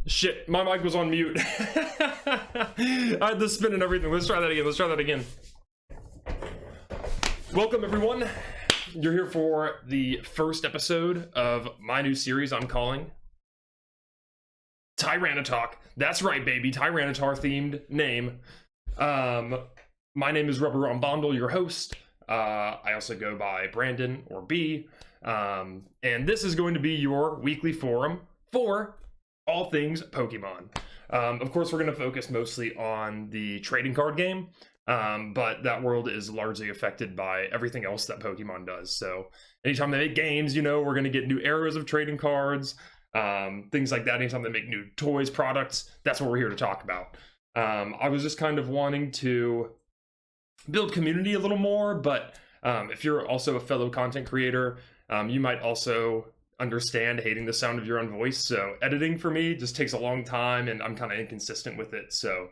Shit, my mic was on mute. I had the spin and everything. Let's try that again. Welcome, everyone. You're here for the first episode of my new series I'm calling TyraniTalk. That's right, baby. Tyranitar themed name. My name is Rubber on Bondle, your host. I also go by Brandon or B. And this is going to be your weekly forum for all things Pokemon. Of course, we're going to focus mostly on the trading card game, but that world is largely affected by everything else that Pokemon does. So anytime they make games, you know, we're going to get new eras of trading cards, things like that. Anytime they make new toys, products, that's what we're here to talk about. I was just kind of wanting to build community a little more, but if you're also a fellow content creator, you might also understand hating the sound of your own voice. So editing for me just takes a long time and I'm kind of inconsistent with it. So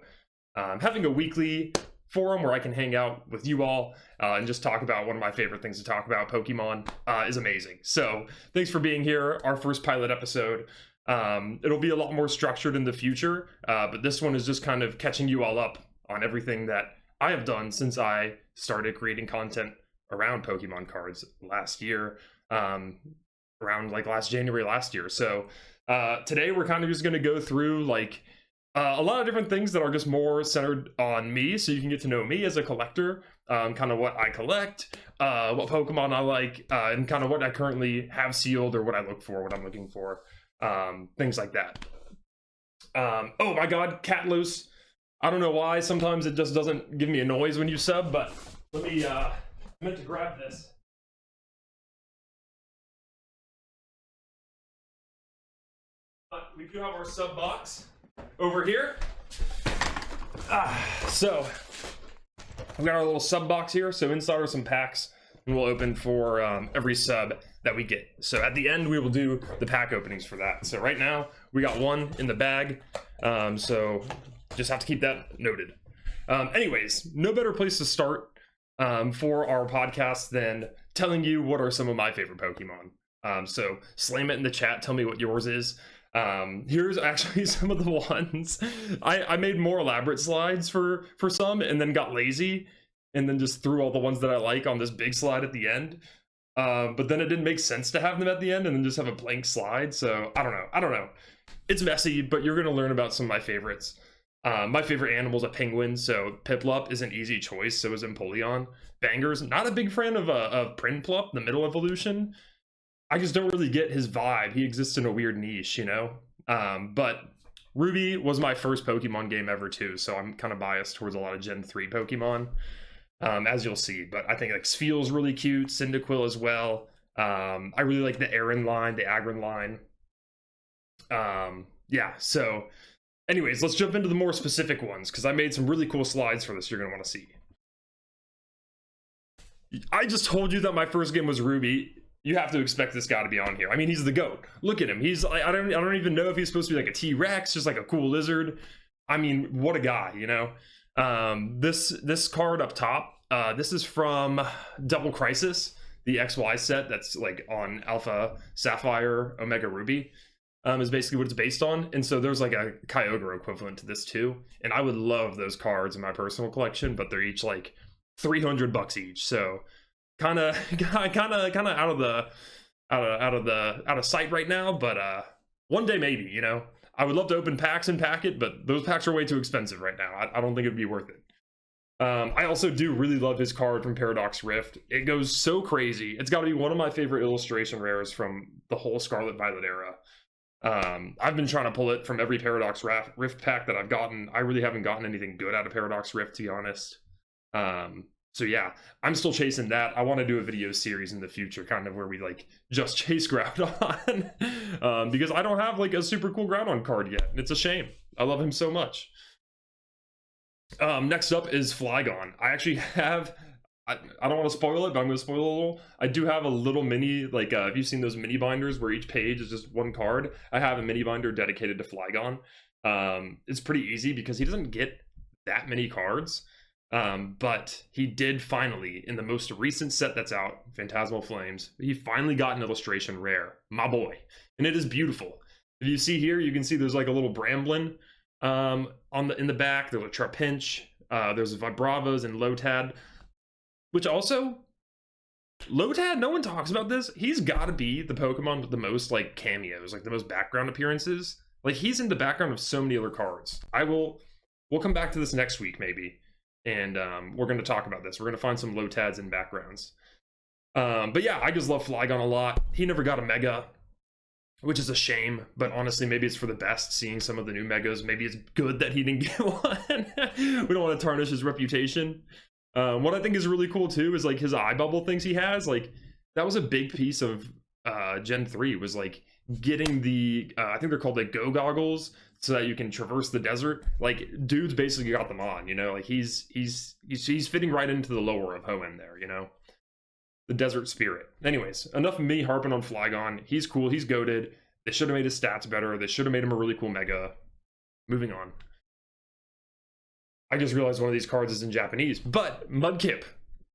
having a weekly forum where I can hang out with you all and just talk about one of my favorite things to talk about, Pokemon, is amazing. So thanks for being here. Our first pilot episode. It'll be a lot more structured in the future, but this one is just kind of catching you all up on everything that I have done since I started creating content around Pokemon cards last year. Around like last January last year. So today we're kind of just going to go through like a lot of different things that are just more centered on me, so you can get to know me as a collector, kind of what I collect, what Pokemon I like, and kind of what I currently have sealed or what I look for, what I'm looking for, things like that. Oh my god, cat loose. I don't know why, sometimes it just doesn't give me a noise when you sub, but let me, I meant to grab this. We do have our sub box over here. So we got our little sub box here. So inside are some packs, and we'll open for every sub that we get. So at the end, we will do the pack openings for that. So right now, we got one in the bag. So just have to keep that noted. Anyways, no better place to start for our podcast than telling you what are some of my favorite Pokemon. So slam it in the chat. Tell me what yours is. Here's actually some of the ones. I made more elaborate slides for some and then got lazy and then just threw all the ones that I like on this big slide at the end. But then it didn't make sense to have them at the end and then just have a blank slide. So I don't know. It's messy, but you're going to learn about some of my favorites. My favorite animal's a penguin, so Piplup is an easy choice. So is Empoleon. Banger's not a big fan of Prinplup, the middle evolution. I just don't really get his vibe. He exists in a weird niche, you know? But Ruby was my first Pokemon game ever too, so I'm kind of biased towards a lot of Gen 3 Pokemon, as you'll see. But I think like Spheal's really cute, Cyndaquil as well. I really like the Aaron line, the Agron line. Yeah, so anyways, let's jump into the more specific ones, because I made some really cool slides for this you're going to want to see. I just told you that my first game was Ruby. You have to expect this guy to be on here. I mean, he's the GOAT. Look at him. He's I don't even know if he's supposed to be like a T-Rex, just like a cool lizard. I mean, what a guy, you know? This card up top, this is from Double Crisis, the XY set that's like on Alpha Sapphire Omega Ruby, is basically what it's based on. And so there's like a Kyogre equivalent to this too. And I would love those cards in my personal collection, but they're each like $300 each. So kind of out of sight right now, but one day maybe, you know. I would love to open packs and pack it, but those packs are way too expensive right now. I don't think it'd be worth it. I also do really love his card from Paradox Rift. It goes so crazy. It's got to be one of my favorite illustration rares from the whole Scarlet Violet era. I've been trying to pull it from every Paradox Rift pack that I've gotten. I really haven't gotten anything good out of Paradox Rift, to be honest. So yeah, I'm still chasing that. I want to do a video series in the future, kind of where we like just chase Groudon, because I don't have like a super cool Groudon card yet. It's a shame. I love him so much. Next up is Flygon. I actually have, I don't want to spoil it, but I'm going to spoil a little. I do have a little mini, like, have you seen those mini binders where each page is just one card? I have a mini binder dedicated to Flygon. It's pretty easy because he doesn't get that many cards. But he did finally, in the most recent set that's out, Phantasmal Flames, he finally got an illustration rare, my boy, and it is beautiful. If you see here, you can see there's like a little Bramblin in the back. There's a Trapinch. There's Vibravas and Lotad, which also Lotad, no one talks about this. He's got to be the Pokemon with the most like cameos, like the most background appearances. Like he's in the background of so many other cards. We'll come back to this next week maybe, and we're going to talk about this. We're going to find some Lotads in backgrounds. But yeah, I just love Flygon a lot. He never got a Mega, which is a shame, but honestly, maybe it's for the best seeing some of the new Megas. Maybe it's good that he didn't get one. We don't want to tarnish his reputation. What I think is really cool too is like his eye bubble things he has. Like that was a big piece of Gen 3 was like getting the, I think they're called like Go Goggles, so that you can traverse the desert. Like dude's basically got them on, you know, like he's fitting right into the lore of Hoenn there, you know. The desert spirit. Anyways, enough of me harping on Flygon. He's cool. He's goated. They should have made his stats better. They should have made him a really cool Mega. Moving on. I just realized one of these cards is in Japanese. But Mudkip.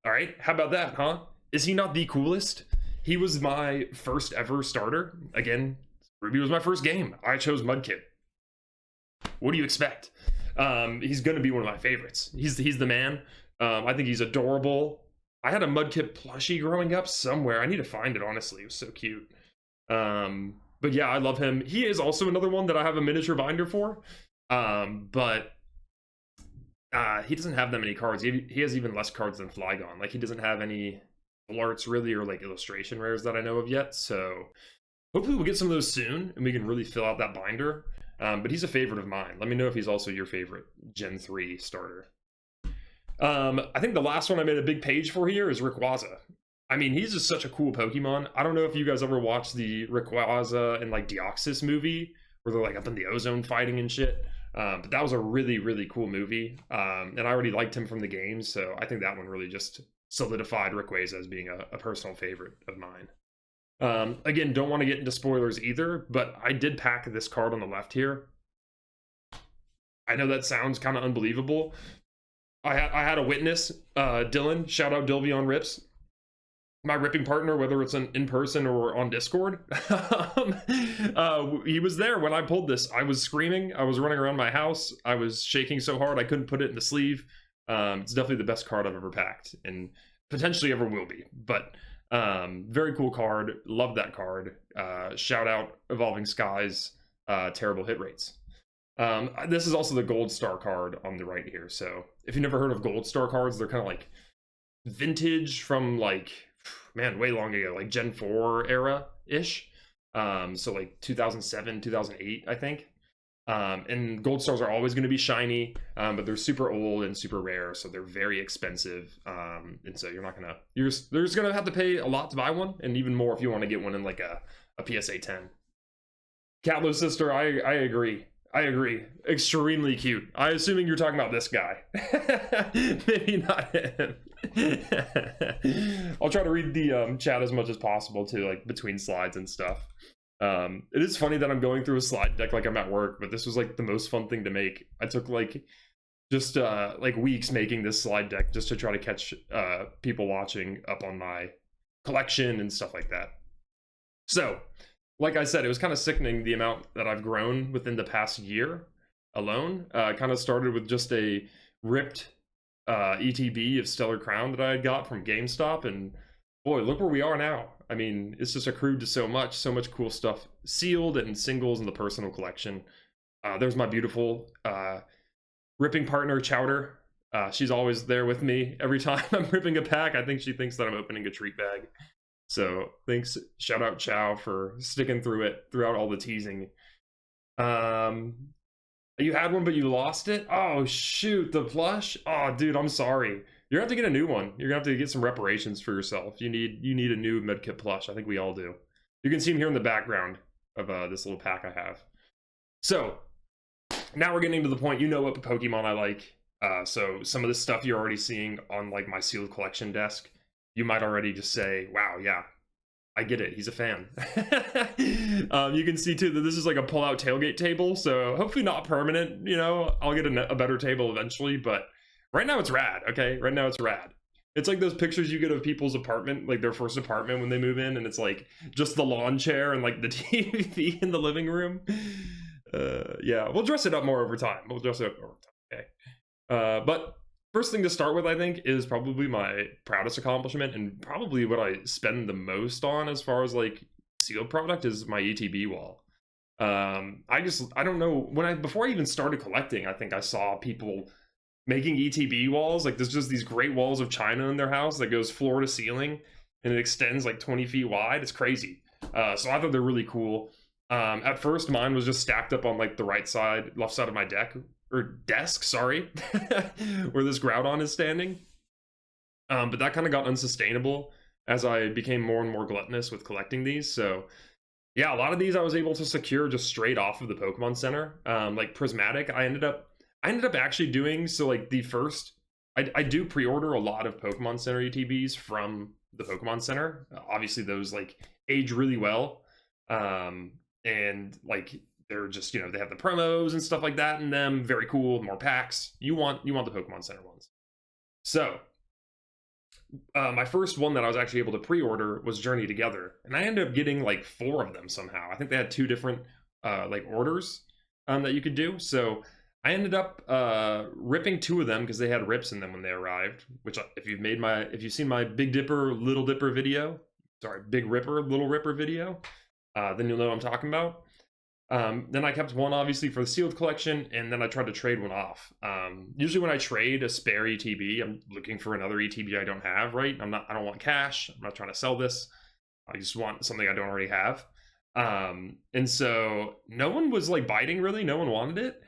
All right. How about that, huh? Is he not the coolest? He was my first ever starter. Again, Ruby was my first game. I chose Mudkip. What do you expect? He's going to be one of my favorites. He's the man. I think he's adorable. I had a Mudkip plushie growing up somewhere. I need to find it, honestly. It was so cute. But yeah, I love him. He is also another one that I have a miniature binder for. But he doesn't have that many cards. He has even less cards than Flygon. Like, he doesn't have any arts, really, or, like, illustration rares that I know of yet. So, hopefully we'll get some of those soon, and we can really fill out that binder. But he's a favorite of mine. Let me know if he's also your favorite Gen 3 starter. I think the last one I made a big page for here is Rayquaza. I mean, he's just such a cool Pokemon. I don't know if you guys ever watched the Rayquaza and like Deoxys movie where they're like up in the ozone fighting and shit. But that was a really, really cool movie. And I already liked him from the game, so I think that one really just solidified Rayquaza as being a personal favorite of mine. Again, don't want to get into spoilers either, but I did pack this card on the left here. I know that sounds kind of unbelievable. I had a witness, Dylan, shout out Dilvion Rips, my ripping partner, whether it's in person or on Discord. He was there when I pulled this. I was screaming. I was running around my house. I was shaking so hard I couldn't put it in the sleeve. It's definitely the best card I've ever packed and potentially ever will be. But very cool card. Love that card. Shout out Evolving Skies, terrible hit rates. This is also the Gold Star card on the right here. So if you've never heard of Gold Star cards, they're kind of like vintage from like, man, way long ago, like Gen 4 era-ish. So like 2007, 2008, I think. And Gold Stars are always going to be shiny, but they're super old and super rare, so they're very expensive. And so you're just going to have to pay a lot to buy one, and even more if you want to get one in like a PSA 10. Catlo sister, I agree. I agree. Extremely cute. I'm assuming you're talking about this guy. Maybe not him. I'll try to read the chat as much as possible too, like between slides and stuff. It is funny that I'm going through a slide deck like I'm at work, but this was like the most fun thing to make. I took like just like weeks making this slide deck just to try to catch people watching up on my collection and stuff like that. So, like I said, it was kind of sickening the amount that I've grown within the past year alone. Kind of started with just a ripped ETB of Stellar Crown that I had got from GameStop, and boy, look where we are now. I mean, it's just accrued to so much cool stuff sealed and singles in the personal collection. There's my beautiful ripping partner, Chowder. She's always there with me every time I'm ripping a pack. I think she thinks that I'm opening a treat bag. So thanks, shout out Chow for sticking through it throughout all the teasing. You had one but you lost it? Oh shoot, the plush? Oh dude, I'm sorry. You're gonna have to get a new one. You're gonna have to get some reparations for yourself. You need a new Medkit plush. I think we all do. You can see him here in the background of this little pack I have. So now we're getting to the point, you know what Pokemon I like. So some of this stuff you're already seeing on like my sealed collection desk. You might already just say, wow, yeah, I get it. He's a fan. You can see too that this is like a pull-out tailgate table. So hopefully not permanent, you know, I'll get a better table eventually, but right now it's rad, okay? Right now it's rad. It's like those pictures you get of people's apartment, like their first apartment when they move in, and it's like just the lawn chair and like the TV in the living room. Yeah, we'll dress it up more over time. We'll dress it up over time. Okay. But first thing to start with, I think, is probably my proudest accomplishment and probably what I spend the most on as far as like sealed product is my ETB wall. I don't know, before I even started collecting, I think I saw people making ETB walls. Like there's just these great walls of China in their house that goes floor to ceiling and it extends like 20 feet wide. It's crazy. So I thought they're really cool. At first mine was just stacked up on like the left side of my desk, sorry, where this Groudon is standing. But that kind of got unsustainable as I became more and more gluttonous with collecting these. So yeah, a lot of these I was able to secure just straight off of the Pokemon Center. Like Prismatic, I ended up actually doing, so like the first, I do pre-order a lot of Pokemon Center ETBs from the Pokemon Center. Obviously those like age really well. And like they're just, they have the promos and stuff like that in them. Very cool, more packs. You want the Pokemon Center ones. So my first one that I was actually able to pre-order was Journey Together, and I ended up getting like 4 of them somehow. I think they had 2 different like orders that you could do. So I ended up ripping 2 of them because they had rips in them when they arrived. Which, if you've seen my Big Dipper, Little Dipper video, sorry, Big Ripper, Little Ripper video, then you'll know what I'm talking about. Then I kept 1 obviously for the sealed collection, and then I tried to trade 1 off. Usually when I trade a spare ETB, I'm looking for another ETB I don't have, right? I don't want cash. I'm not trying to sell this. I just want something I don't already have. And so no one was like biting really. No one wanted it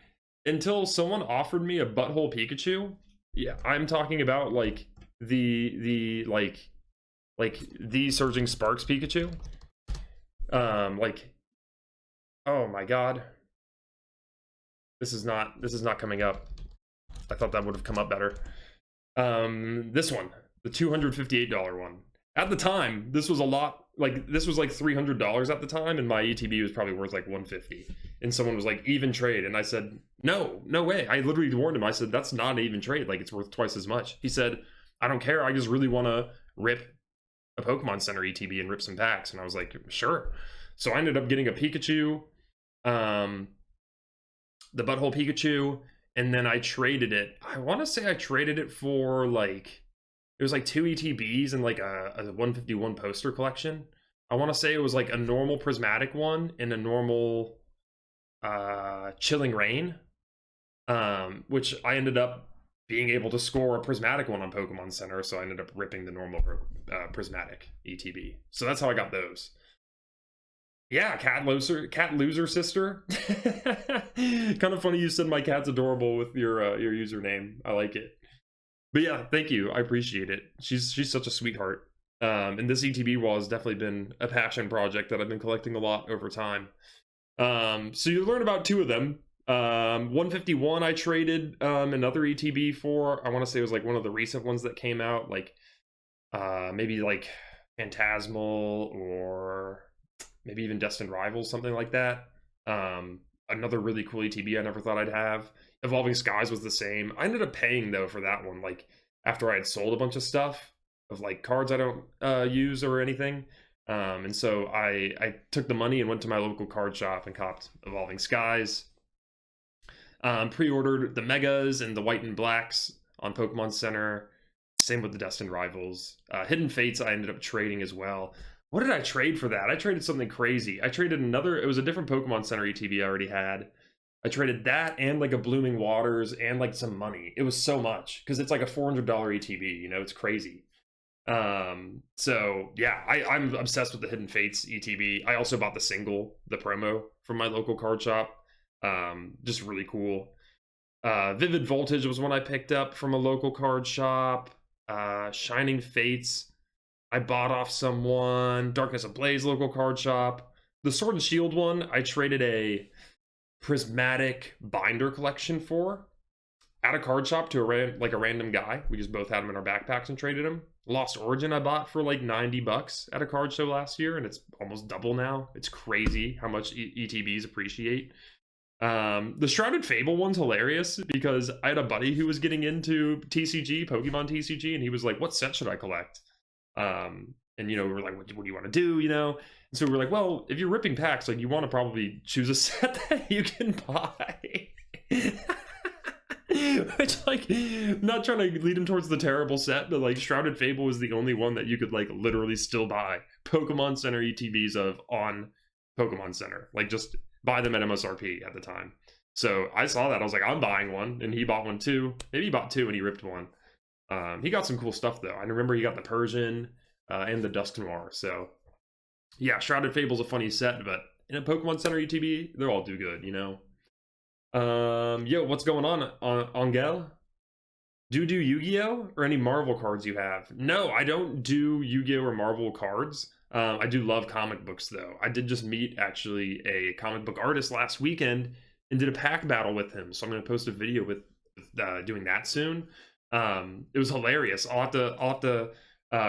until someone offered me a Butthole Pikachu. Yeah, I'm talking about like the Surging Sparks Pikachu. Oh my god. This is not coming up. I thought that would have come up better. This one, the $258 one. At the time, this was a lot, like this was like $300 at the time, and my ETB was probably worth like $150. And someone was like, even trade, and I said, no way. I literally warned him. I said, that's not an even trade, like it's worth twice as much. He said, I don't care, I just really want to rip a Pokemon Center ETB and rip some packs. And I was like, sure. So I ended up getting a Pikachu, the Butthole Pikachu, and then I traded it. I want to say I traded it for like, it was like 2 ETBs and like a 151 poster collection. I want to say it was like a normal Prismatic one and a normal Chilling Rain, which I ended up being able to score a Prismatic one on Pokemon Center, so I ended up ripping the normal Prismatic ETB. So that's how I got those. Yeah, cat loser sister. Kind of funny you said my cat's adorable with your username. I like it. But yeah, thank you. I appreciate it. She's such a sweetheart. And this ETB wall has definitely been a passion project that I've been collecting a lot over time. So you learn about 2 of them. 151 I traded another ETB for. I want to say it was like one of the recent ones that came out, like maybe like Phantasmal or maybe even Destined Rivals, something like that. Another really cool ETB I never thought I'd have. Evolving Skies was the same. I ended up paying though for that one, like after I had sold a bunch of stuff of like cards I don't use or anything. And so I took the money and went to my local card shop and copped Evolving Skies. Pre-ordered the Megas and the White and Blacks on Pokemon Center. Same with the Destined Rivals. Hidden Fates I ended up trading as well. What did I trade for that? I traded something crazy. I traded it was a different Pokemon Center ETB I already had. I traded that and like a Blooming Waters and like some money. It was so much because it's like a $400 ETB, it's crazy. So yeah, I'm obsessed with the Hidden Fates ETB. I also bought the promo from my local card shop. Just really cool. Vivid Voltage was one I picked up from a local card shop. Shining Fates I bought off someone. Darkness Ablaze local card shop. The Sword and Shield one I traded a Prismatic binder collection for at a card shop to a random guy. We just both had them in our backpacks and traded them. Lost Origin I bought for like $90 at a card show last year, and it's almost double now. It's crazy how much ETBs appreciate. The Shrouded Fable one's hilarious because I had a buddy who was getting into TCG, Pokemon TCG, and he was like, what set should I collect? And we were like, what do you want to do, And so we were like, well, if you're ripping packs, like, you want to probably choose a set that you can buy. Which, like, not trying to lead him towards the terrible set, but like Shrouded Fable was the only one that you could like literally still buy Pokemon Center ETBs of on Pokemon Center. Like, just buy them at MSRP at the time. So I saw that, I was like, I'm buying one, and he bought one too. Maybe he bought two and he ripped one. He got some cool stuff though. I remember he got the Persian and the Dusk Noir. So yeah, Shrouded Fable's a funny set, but in a Pokemon Center ETB, they'll all do good, Yo, what's going on, Angel? Do you do Yu-Gi-Oh? Or any Marvel cards you have? No, I don't do Yu-Gi-Oh or Marvel cards. I do love comic books though. I did just meet actually a comic book artist last weekend and did a pack battle with him. So I'm gonna post a video with doing that soon. It was hilarious. I'll have to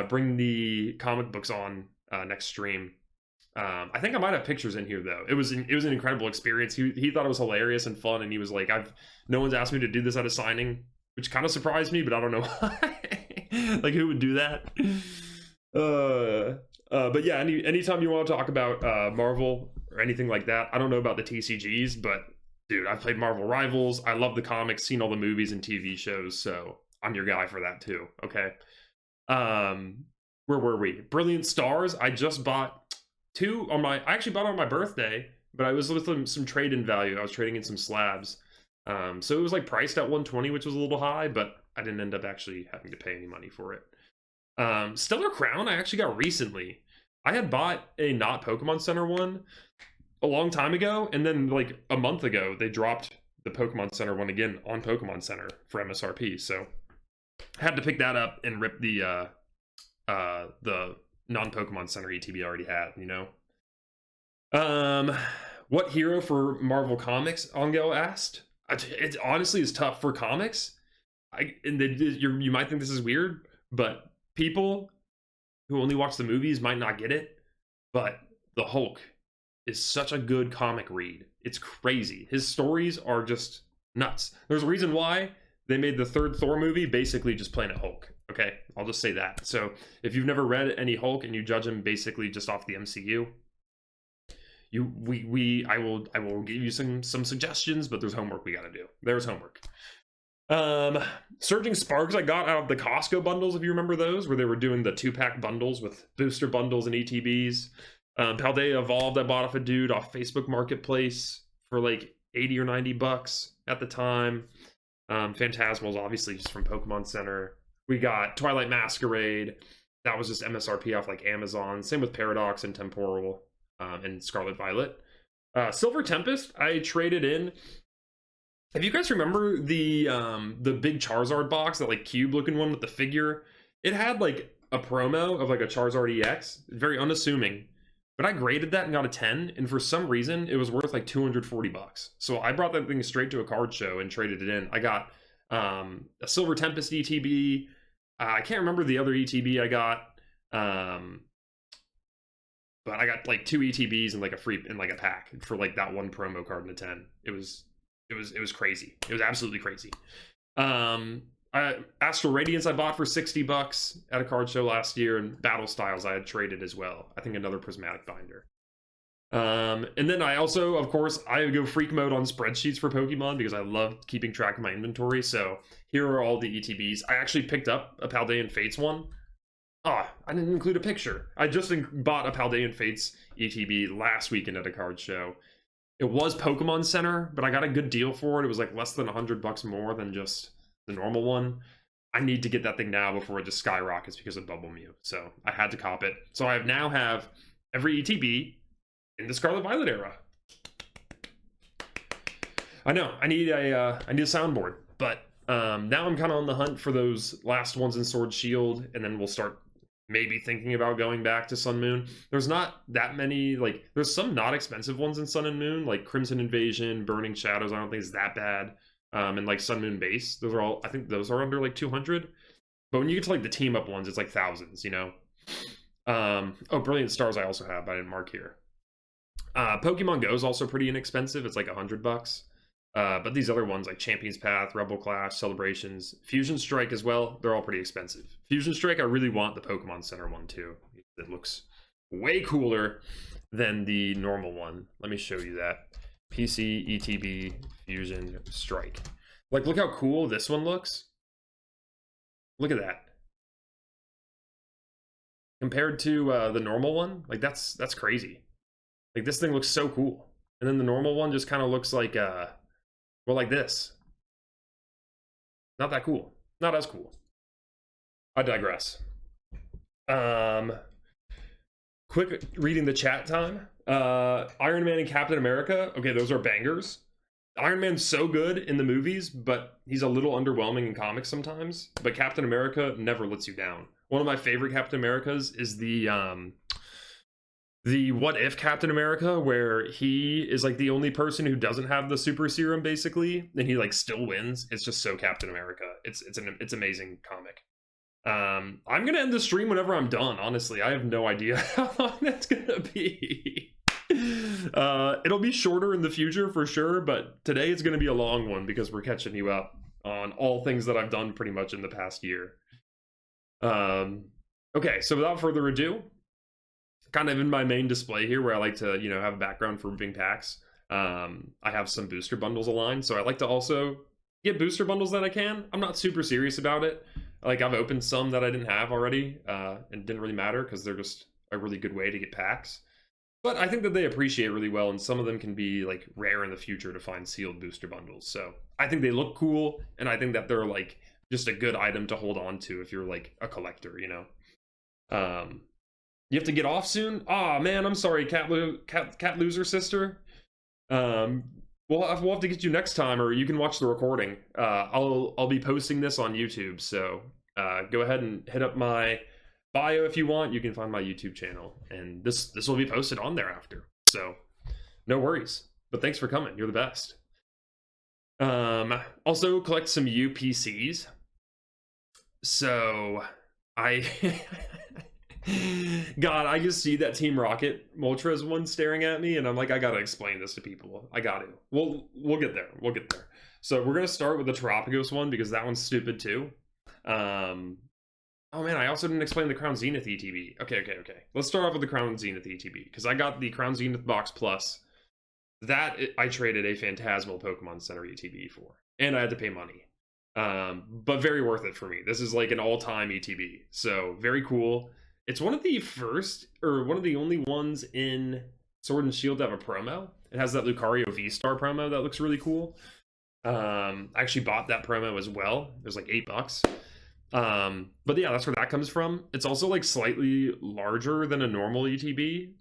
bring the comic books on next stream. I think I might have pictures in here though. It was an incredible experience. He thought it was hilarious and fun, and he was like, no one's asked me to do this at a signing, which kind of surprised me, but I don't know why. Like, who would do that? But yeah, anytime you want to talk about Marvel or anything like that, I don't know about the TCGs, but dude, I've played Marvel Rivals. I love the comics, seen all the movies and TV shows, so I'm your guy for that too. Okay. Where were we? Brilliant Stars. I just bought two on I actually bought on my birthday, but I was with some trade-in value. I was trading in some slabs. So it was like priced at 120, which was a little high, but I didn't end up actually having to pay any money for it. Stellar Crown, I actually got recently. I had bought a not Pokemon Center one a long time ago, and then like a month ago, they dropped the Pokemon Center one again on Pokemon Center for MSRP. So I had to pick that up and rip the non-Pokemon Center ETB I already had, What hero for Marvel Comics, Angel asked? It honestly is tough for comics. You might think this is weird, but people who only watch the movies might not get it, but the Hulk is such a good comic read. It's crazy. His stories are just nuts. There's a reason why they made the third Thor movie basically just Planet Hulk. Okay, I'll just say that. So if you've never read any Hulk and you judge him basically just off the MCU, I will give you some suggestions, but there's homework we got to do. There's homework. Surging Sparks I got out of the Costco bundles, if you remember those, where they were doing the 2-pack bundles with booster bundles and ETBs. Paldea Evolved I bought off a dude off Facebook Marketplace for like 80 or 90 bucks at the time. Phantasmal's obviously just from Pokemon Center. We got Twilight Masquerade. That was just MSRP off like Amazon. Same with Paradox and Temporal and Scarlet Violet. Silver Tempest, I traded in. If you guys remember the big Charizard box, that like cube looking one with the figure, it had like a promo of like a Charizard EX, very unassuming. But I graded that and got a 10, and for some reason it was worth like 240 bucks. So I brought that thing straight to a card show and traded it in. I got a Silver Tempest ETB. I can't remember the other ETB I got, but I got like 2 ETBs and like a free and like a pack for like that one promo card in a 10. It was crazy. It was absolutely crazy. Astral Radiance I bought for 60 bucks at a card show last year, and Battle Styles I had traded as well. I think another prismatic binder. And then I also, of course, I go freak mode on spreadsheets for Pokemon because I love keeping track of my inventory. So here are all the ETBs. I actually picked up a Paldean Fates one. I didn't include a picture. I just bought a Paldean Fates ETB last weekend at a card show. It was Pokemon Center, but I got a good deal for it. It was like less than 100 bucks more than just the normal one. I need to get that thing now before it just skyrockets because of Bubble Mew. So I had to cop it. So I now have every ETB in the Scarlet Violet era. I know, I need a soundboard, but now I'm kind of on the hunt for those last ones in Sword Shield, and then we'll start maybe thinking about going back to Sun Moon. There's not that many, like, there's some not expensive ones in Sun and Moon, like Crimson Invasion, Burning Shadows, I don't think it's that bad. And like Sun Moon Base, those are all, I think those are under like 200. But when you get to like the team up ones, it's like thousands, Oh, Brilliant Stars I also have, but I didn't mark here. Pokemon Go is also pretty inexpensive. It's like $100. But these other ones like Champions Path, Rebel Clash, Celebrations, Fusion Strike as well, they're all pretty expensive. Fusion Strike, I really want the Pokemon Center one too. It looks way cooler than the normal one. Let me show you that. PC ETB Fusion Strike. Like, look how cool this one looks. Look at that. Compared to the normal one, like that's crazy. Like, this thing looks so cool. And then the normal one just kind of looks like, well, like this. Not that cool. Not as cool. I digress. Quick reading the chat time. Iron Man and Captain America. Okay, those are bangers. Iron Man's so good in the movies, but he's a little underwhelming in comics sometimes. But Captain America never lets you down. One of my favorite Captain Americas is the What If Captain America, where he is like the only person who doesn't have the super serum, basically, and he like still wins. It's just so Captain America. It's amazing comic. I'm gonna end the stream whenever I'm done. Honestly, I have no idea how long that's gonna be. It'll be shorter in the future for sure, but today it's gonna be a long one because we're catching you up on all things that I've done pretty much in the past year. Okay, so without further ado, kind of in my main display here where I like to, have a background for moving packs. I have some booster bundles aligned, so I like to also get booster bundles that I can. I'm not super serious about it. Like, I've opened some that I didn't have already, and it didn't really matter because they're just a really good way to get packs. But I think that they appreciate really well, and some of them can be like rare in the future to find sealed booster bundles. So I think they look cool, and I think that they're like just a good item to hold on to if you're like a collector, You have to get off soon? Oh man, I'm sorry, cat loser sister. We'll have to get you next time, or you can watch the recording. I'll be posting this on YouTube, so go ahead and hit up my bio if you want. You can find my YouTube channel, and this will be posted on there after. So no worries. But thanks for coming. You're the best. Also collect some UPCs. So I God, I just see that Team Rocket Moltres one staring at me, and I'm like, I gotta explain this to people. I got to. We'll get there. We'll get there. So we're gonna start with the Terapagos one because that one's stupid too. Oh man, I also didn't explain the Crown Zenith ETB. Okay. Let's start off with the Crown Zenith ETB because I got the Crown Zenith Box Plus. That I traded a Phantasmal Pokemon Center ETB for, and I had to pay money. But very worth it for me. This is like an all-time ETB, so very cool. It's one of the first, or one of the only ones in Sword and Shield to have a promo. It has that Lucario V-Star promo that looks really cool. I actually bought that promo as well. It was like $8. But yeah, that's where that comes from. It's also like slightly larger than a normal ETB,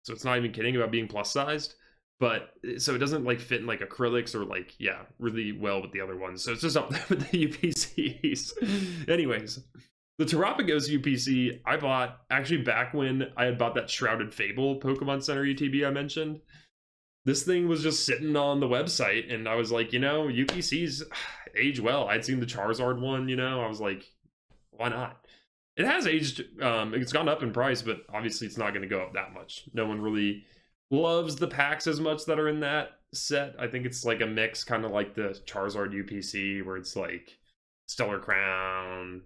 so it's not even kidding about being plus sized. But so it doesn't like fit in like acrylics or like, yeah, really well with the other ones. So it's just up there with the UPCs. Anyways, the Terapagos UPC I bought actually back when I had bought that Shrouded Fable Pokemon Center ETB I mentioned. This thing was just sitting on the website, and I was like, UPCs age well. I'd seen the Charizard one, I was like, why not? It has aged, it's gone up in price, but obviously it's not going to go up that much. No one really loves the packs as much that are in that set. I think it's like a mix, kind of like the Charizard UPC, where it's like Stellar Crown,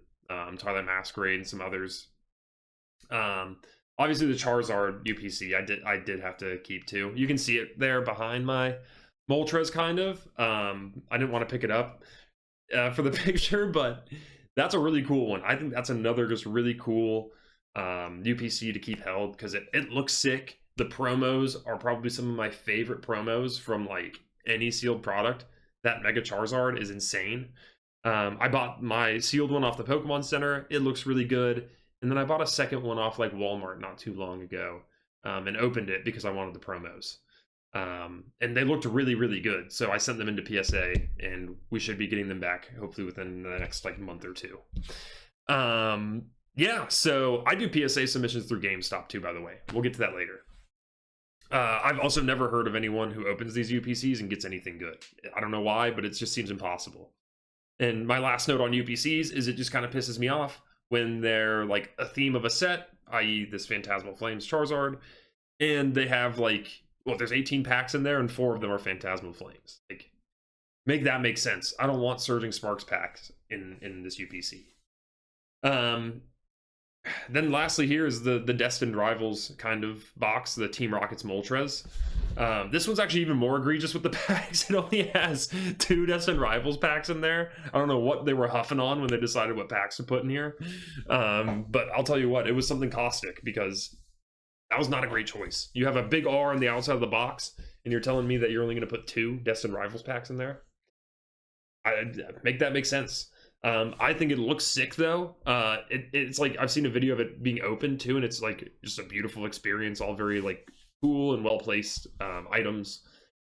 Twilight Masquerade, and some others. Obviously the Charizard UPC I did have to keep too. You can see it there behind my Moltres kind of. I didn't want to pick it up for the picture, but that's a really cool one. I think that's another just really cool UPC to keep held because it looks sick. The promos are probably some of my favorite promos from like any sealed product. That Mega Charizard is insane. I bought my sealed one off the Pokemon Center. It looks really good. And then I bought a second one off like Walmart not too long ago and opened it because I wanted the promos. And they looked really, really good. So I sent them into PSA, and we should be getting them back hopefully within the next like month or two. Yeah, so I do PSA submissions through GameStop too, by the way. We'll get to that later. I've also never heard of anyone who opens these UPCs and gets anything good. I don't know why, but it just seems impossible. And my last note on UPCs is it just kind of pisses me off when they're like a theme of a set, i.e. this Phantasmal Flames Charizard, and they have like well, there's 18 packs in there, and 4 of them are Phantasmal Flames. Like, make that make sense. I don't want Surging Sparks packs in this UPC. Then lastly here is the Destined Rivals kind of box, the Team Rocket's Moltres. This one's actually even more egregious with the packs. It only has 2 Destined Rivals packs in there. I don't know what they were huffing on when they decided what packs to put in here. But I'll tell you what, it was something caustic, because that was not a great choice. You have a big R on the outside of the box, and you're telling me that you're only going to put 2 Destined Rivals packs in there? Make that make sense. I think it looks sick though. It's like, I've seen a video of it being open too, and it's like just a beautiful experience, all very like cool and well placed items.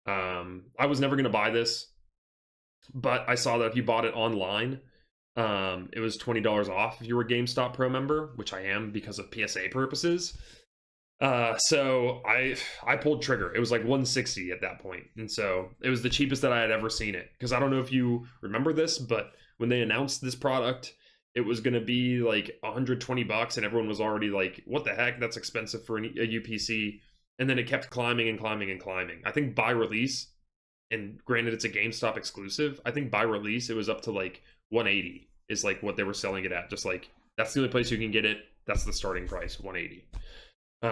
I was never gonna buy this, but I saw that if you bought it online, it was $20 off if you were a GameStop Pro member, which I am because of PSA purposes. So I pulled trigger. It was like $160 at that point, and so it was the cheapest that I had ever seen it. Because I don't know if you remember this, but when they announced this product, it was going to be like $120, and everyone was already like, what the heck, that's expensive for a UPC. And then it kept climbing and climbing and climbing. I think by release, and granted it's a GameStop exclusive, I think by release it was up to like $180 is like what they were selling it at. Just like, that's the only place you can get it. That's the starting price, $180.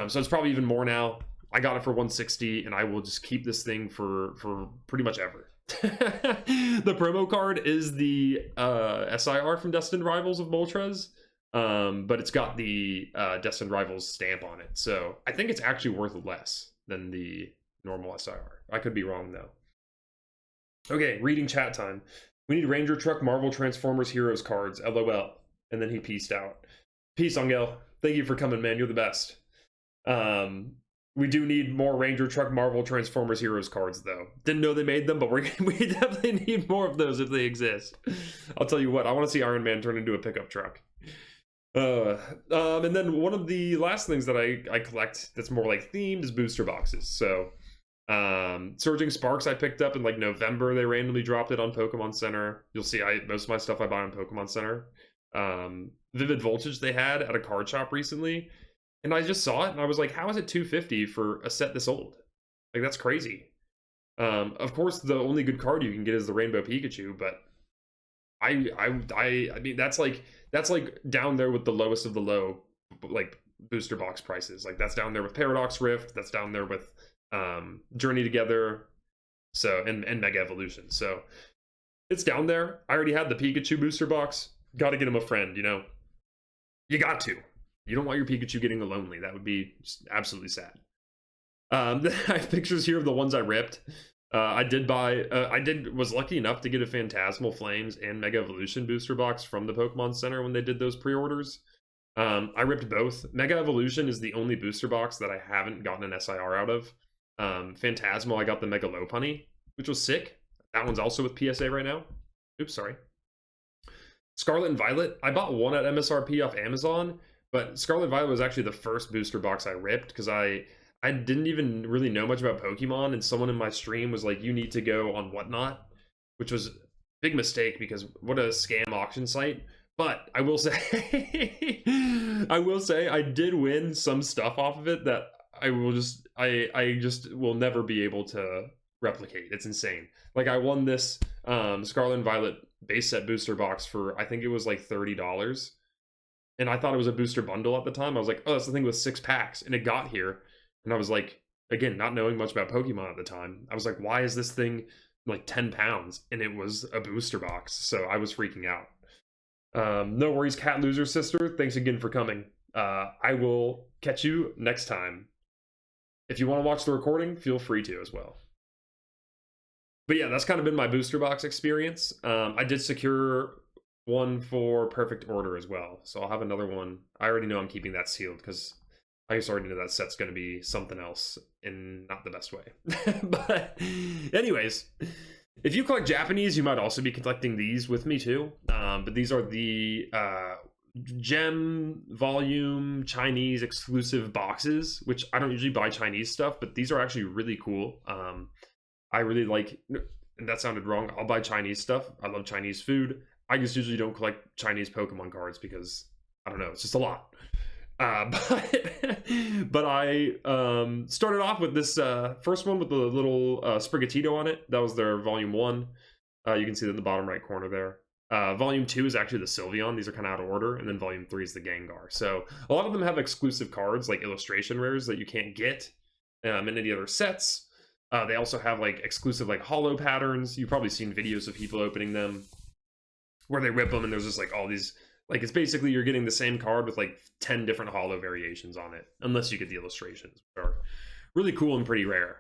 So it's probably even more now. I got it for $160, and I will just keep this thing for pretty much ever. The promo card is the SIR from Destined Rivals of Moltres, but it's got the Destined Rivals stamp on it, so I think it's actually worth less than the normal SIR. I could be wrong though. Okay, reading chat time. We need Ranger Truck, Marvel, Transformers, Heroes cards, LOL. And then he peaced out. Peace, Angel. Thank you for coming, man. You're the best. We do need more Ranger Truck, Marvel, Transformers, Heroes cards, though. Didn't know they made them, but we definitely need more of those if they exist. I'll tell you what, I want to see Iron Man turn into a pickup truck. And then one of the last things that I collect that's more like themed is booster boxes. So, Surging Sparks I picked up in like November. They randomly dropped it on Pokemon Center. You'll see most of my stuff I buy on Pokemon Center. Vivid Voltage they had at a card shop recently. And I just saw it, and I was like, how is it $250 for a set this old? Like, that's crazy. Of course, the only good card you can get is the Rainbow Pikachu, but I mean, that's like down there with the lowest of the low, like, booster box prices. Like, that's down there with Paradox Rift, that's down there with Journey Together, so, and Mega Evolution. So, it's down there. I already had the Pikachu booster box. Gotta get him a friend, you know? You got to. You don't want your Pikachu getting lonely. That would be just absolutely sad. I have pictures here of the ones I ripped. I was lucky enough to get a Phantasmal Flames and Mega Evolution booster box from the Pokemon Center when they did those pre-orders. I ripped both. Mega Evolution is the only booster box that I haven't gotten an SIR out of. Phantasmal, I got the Mega Lopunny, which was sick. That one's also with PSA right now. Oops, sorry. Scarlet and Violet, I bought one at MSRP off Amazon. But Scarlet Violet was actually the first booster box I ripped because I didn't even really know much about Pokemon, and someone in my stream was like, you need to go on Whatnot, which was a big mistake because what a scam auction site. But I will say I did win some stuff off of it that I just will never be able to replicate. It's insane. Like, I won this Scarlet and Violet base set booster box for, I think it was like $30. And I thought it was a booster bundle at the time. I was like, oh, that's the thing with 6 packs. And it got here. And I was like, again, not knowing much about Pokemon at the time, I was like, why is this thing like 10 pounds? And it was a booster box. So I was freaking out. No worries, Cat Loser Sister. Thanks again for coming. I will catch you next time. If you want to watch the recording, feel free to as well. But yeah, that's kind of been my booster box experience. I did secure one for Perfect Order as well, so I'll have another one. I already know I'm keeping that sealed because I just already know that set's going to be something else in not the best way. But anyways, if you collect Japanese, you might also be collecting these with me too. But these are the gem volume Chinese exclusive boxes, which I don't usually buy Chinese stuff, but these are actually really cool. I really like, and that sounded wrong, I'll buy Chinese stuff. I love Chinese food. I just usually don't collect Chinese Pokemon cards because, I don't know, it's just a lot. But I started off with this first one with the little Sprigatito on it. That was their volume 1. You can see that in the bottom right corner there. Volume 2 is actually the Sylveon. These are kind of out of order. And then Volume 3 is the Gengar. So a lot of them have exclusive cards, like illustration rares, that you can't get in any other sets. They also have like exclusive like holo patterns. You've probably seen videos of people opening them where they rip them and there's just like all these, like it's basically you're getting the same card with like 10 different holo variations on it, unless you get the illustrations, which are really cool and pretty rare.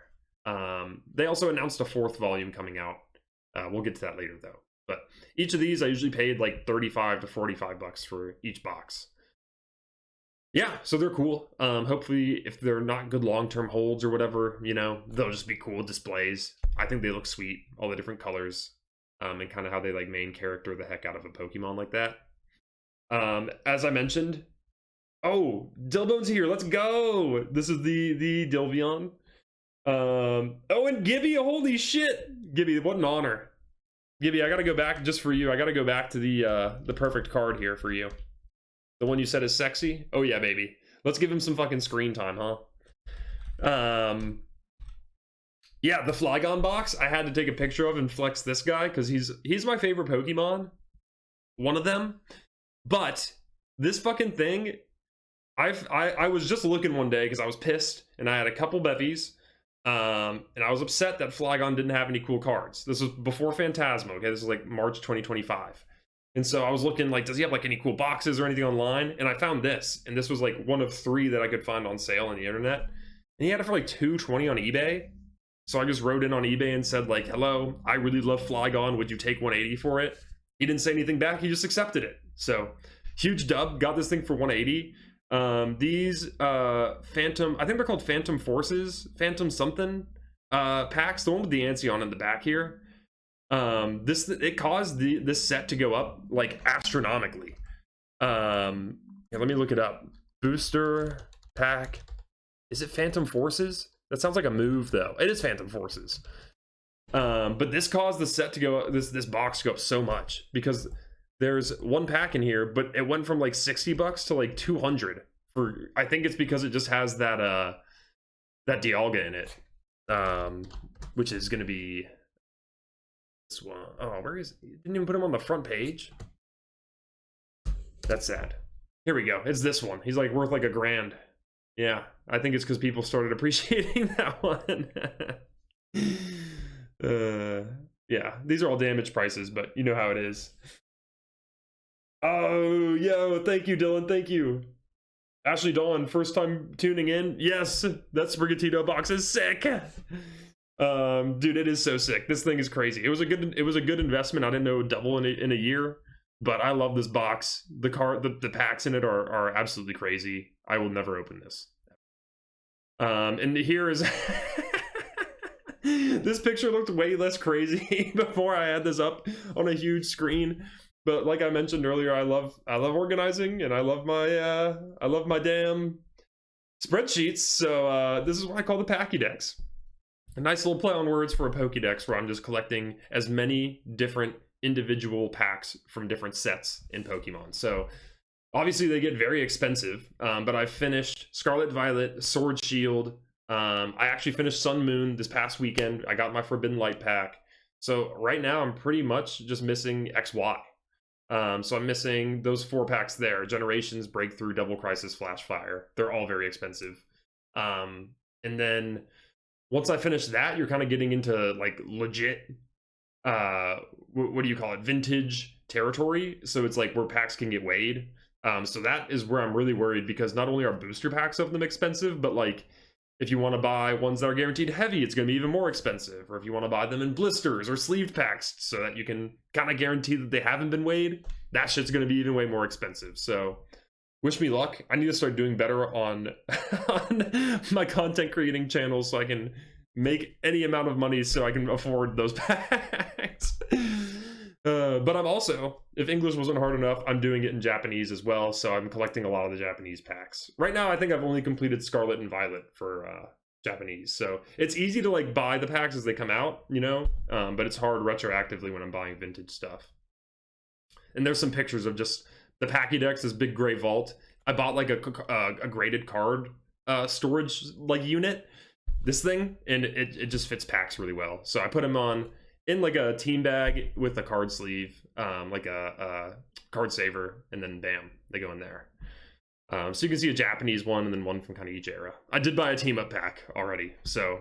They also announced a 4th volume coming out. We'll get to that later though. But each of these I usually paid like 35 to 45 bucks for each box. Yeah, so they're cool. Hopefully if they're not good long-term holds or whatever, you know, they'll just be cool displays. I think they look sweet, all the different colors, and kind of how they like main character the heck out of a Pokemon like that. As I mentioned, oh, Dilbone's here. Let's go. This is the Dilvion. Oh, and Gibby, holy shit. Gibby, what an honor. Gibby, I gotta go back just for you. I gotta go back to the perfect card here for you. The one you said is sexy? Oh yeah, baby. Let's give him some fucking screen time, huh? Yeah, the Flygon box, I had to take a picture of and flex this guy, because he's my favorite Pokemon. One of them. But this fucking thing, I was just looking one day because I was pissed and I had a couple bevies. And I was upset that Flygon didn't have any cool cards. This was before Phantasma, okay? This is like March 2025. And so I was looking like, does he have like any cool boxes or anything online? And I found this, and this was like one of 3 that I could find on sale on the internet. And he had it for like $220 on eBay. So I just wrote in on eBay and said like, hello, I really love Flygon. Would you take $180 for it? He didn't say anything back. He just accepted it. So huge dub. Got this thing for $180. These Phantom, I think they're called Phantom Forces, Phantom something packs. The one with the Ansion in the back here. It caused this set to go up like astronomically. Yeah, let me look it up. Booster pack. Is it Phantom Forces? That sounds like a move though. It is Phantom Forces. But this caused the set to go, this box to go up so much because there's one pack in here, but it went from like 60 bucks to like 200 for, I think it's because it just has that Dialga in it. Which is going to be this one. Oh, where is it? Didn't even put him on the front page. That's sad. Here we go. It's this one. He's like worth like $1,000. Yeah, I think it's because people started appreciating that one. Yeah, these are all damage prices, but you know how it is. Oh, yo, thank you, Dylan. Thank you. Ashley Dawn, first time tuning in. Yes, that Sprigatito box is sick. Dude, it is so sick. This thing is crazy. It was a good investment. I didn't know it would double in a year, but I love this box. The packs in it are absolutely crazy. I will never open this. And here is this picture looked way less crazy before I had this up on a huge screen. But like I mentioned earlier, I love organizing, and I love my damn spreadsheets. So this is what I call the Pokédex. A nice little play on words for a Pokédex, where I'm just collecting as many different individual packs from different sets in Pokemon. So obviously they get very expensive, but I finished Scarlet Violet, Sword Shield. I actually finished Sun Moon this past weekend. I got my Forbidden Light pack. So right now I'm pretty much just missing XY. So I'm missing those 4 packs there. Generations, Breakthrough, Double Crisis, Flash Fire. They're all very expensive. And then once I finish that, you're kind of getting into like legit, what do you call it? Vintage territory. So it's like where packs can get weighed. So that is where I'm really worried, because not only are booster packs of them expensive, but like if you want to buy ones that are guaranteed heavy, it's going to be even more expensive. Or if you want to buy them in blisters or sleeved packs so that you can kind of guarantee that they haven't been weighed, that shit's going to be even way more expensive. So wish me luck. I need to start doing better on my content creating channels so I can make any amount of money so I can afford those packs. But I'm also, if English wasn't hard enough, I'm doing it in Japanese as well, so I'm collecting a lot of the Japanese packs. Right now, I think I've only completed Scarlet and Violet for Japanese, so it's easy to like buy the packs as they come out, you know, but it's hard retroactively when I'm buying vintage stuff. And there's some pictures of just the Pokédex, this big gray vault, I bought like a graded card storage like unit, this thing, and it just fits packs really well. So I put them on in like a team bag with a card sleeve, like a card saver, and then bam, they go in there. So you can see a Japanese one and then one from kind of each era. I did buy a team up pack already, so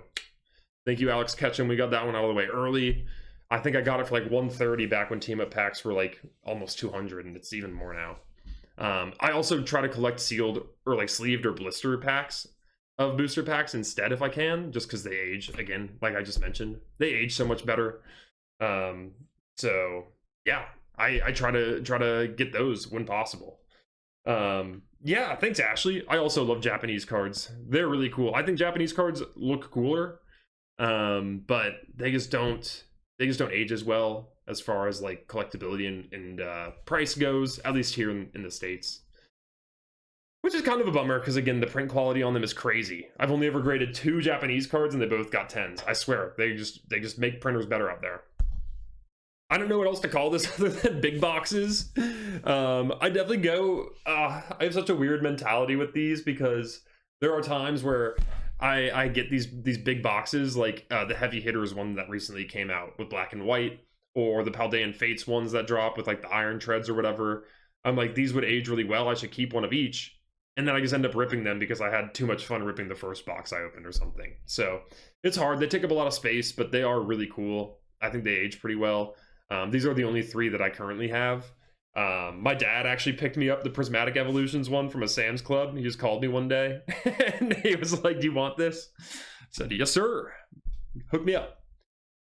thank you, Alex Ketchum. We got that one out of the way early. I think I got it for like 130 back when team up packs were like almost 200, and it's even more now. I also try to collect sealed or like sleeved or blister packs of booster packs instead if I can, just because they age, again, like I just mentioned, they age so much better. So yeah, I try to get those when possible. Yeah, thanks, Ashley. I also love Japanese cards. They're really cool. I think Japanese cards look cooler, but they just don't age as well as far as like collectability and price goes, at least here in the States. Which is kind of a bummer, because again, the print quality on them is crazy. I've only ever graded 2 Japanese cards and they both got 10s. I swear, they just make printers better out there. I don't know what else to call this other than big boxes. I definitely go, I have such a weird mentality with these, because there are times where I get these big boxes, like the Heavy Hitters one that recently came out with black and white, or the Paldean Fates ones that drop with like the Iron Treads or whatever. I'm like, these would age really well. I should keep one of each. And then I just end up ripping them because I had too much fun ripping the first box I opened or something. So it's hard. They take up a lot of space, but they are really cool. I think they age pretty well. These are the only 3 that I currently have. My dad actually picked me up the Prismatic Evolutions one from a Sam's Club. He just called me one day and he was like, "Do you want this?" I said, "Yes, sir. Hook me up."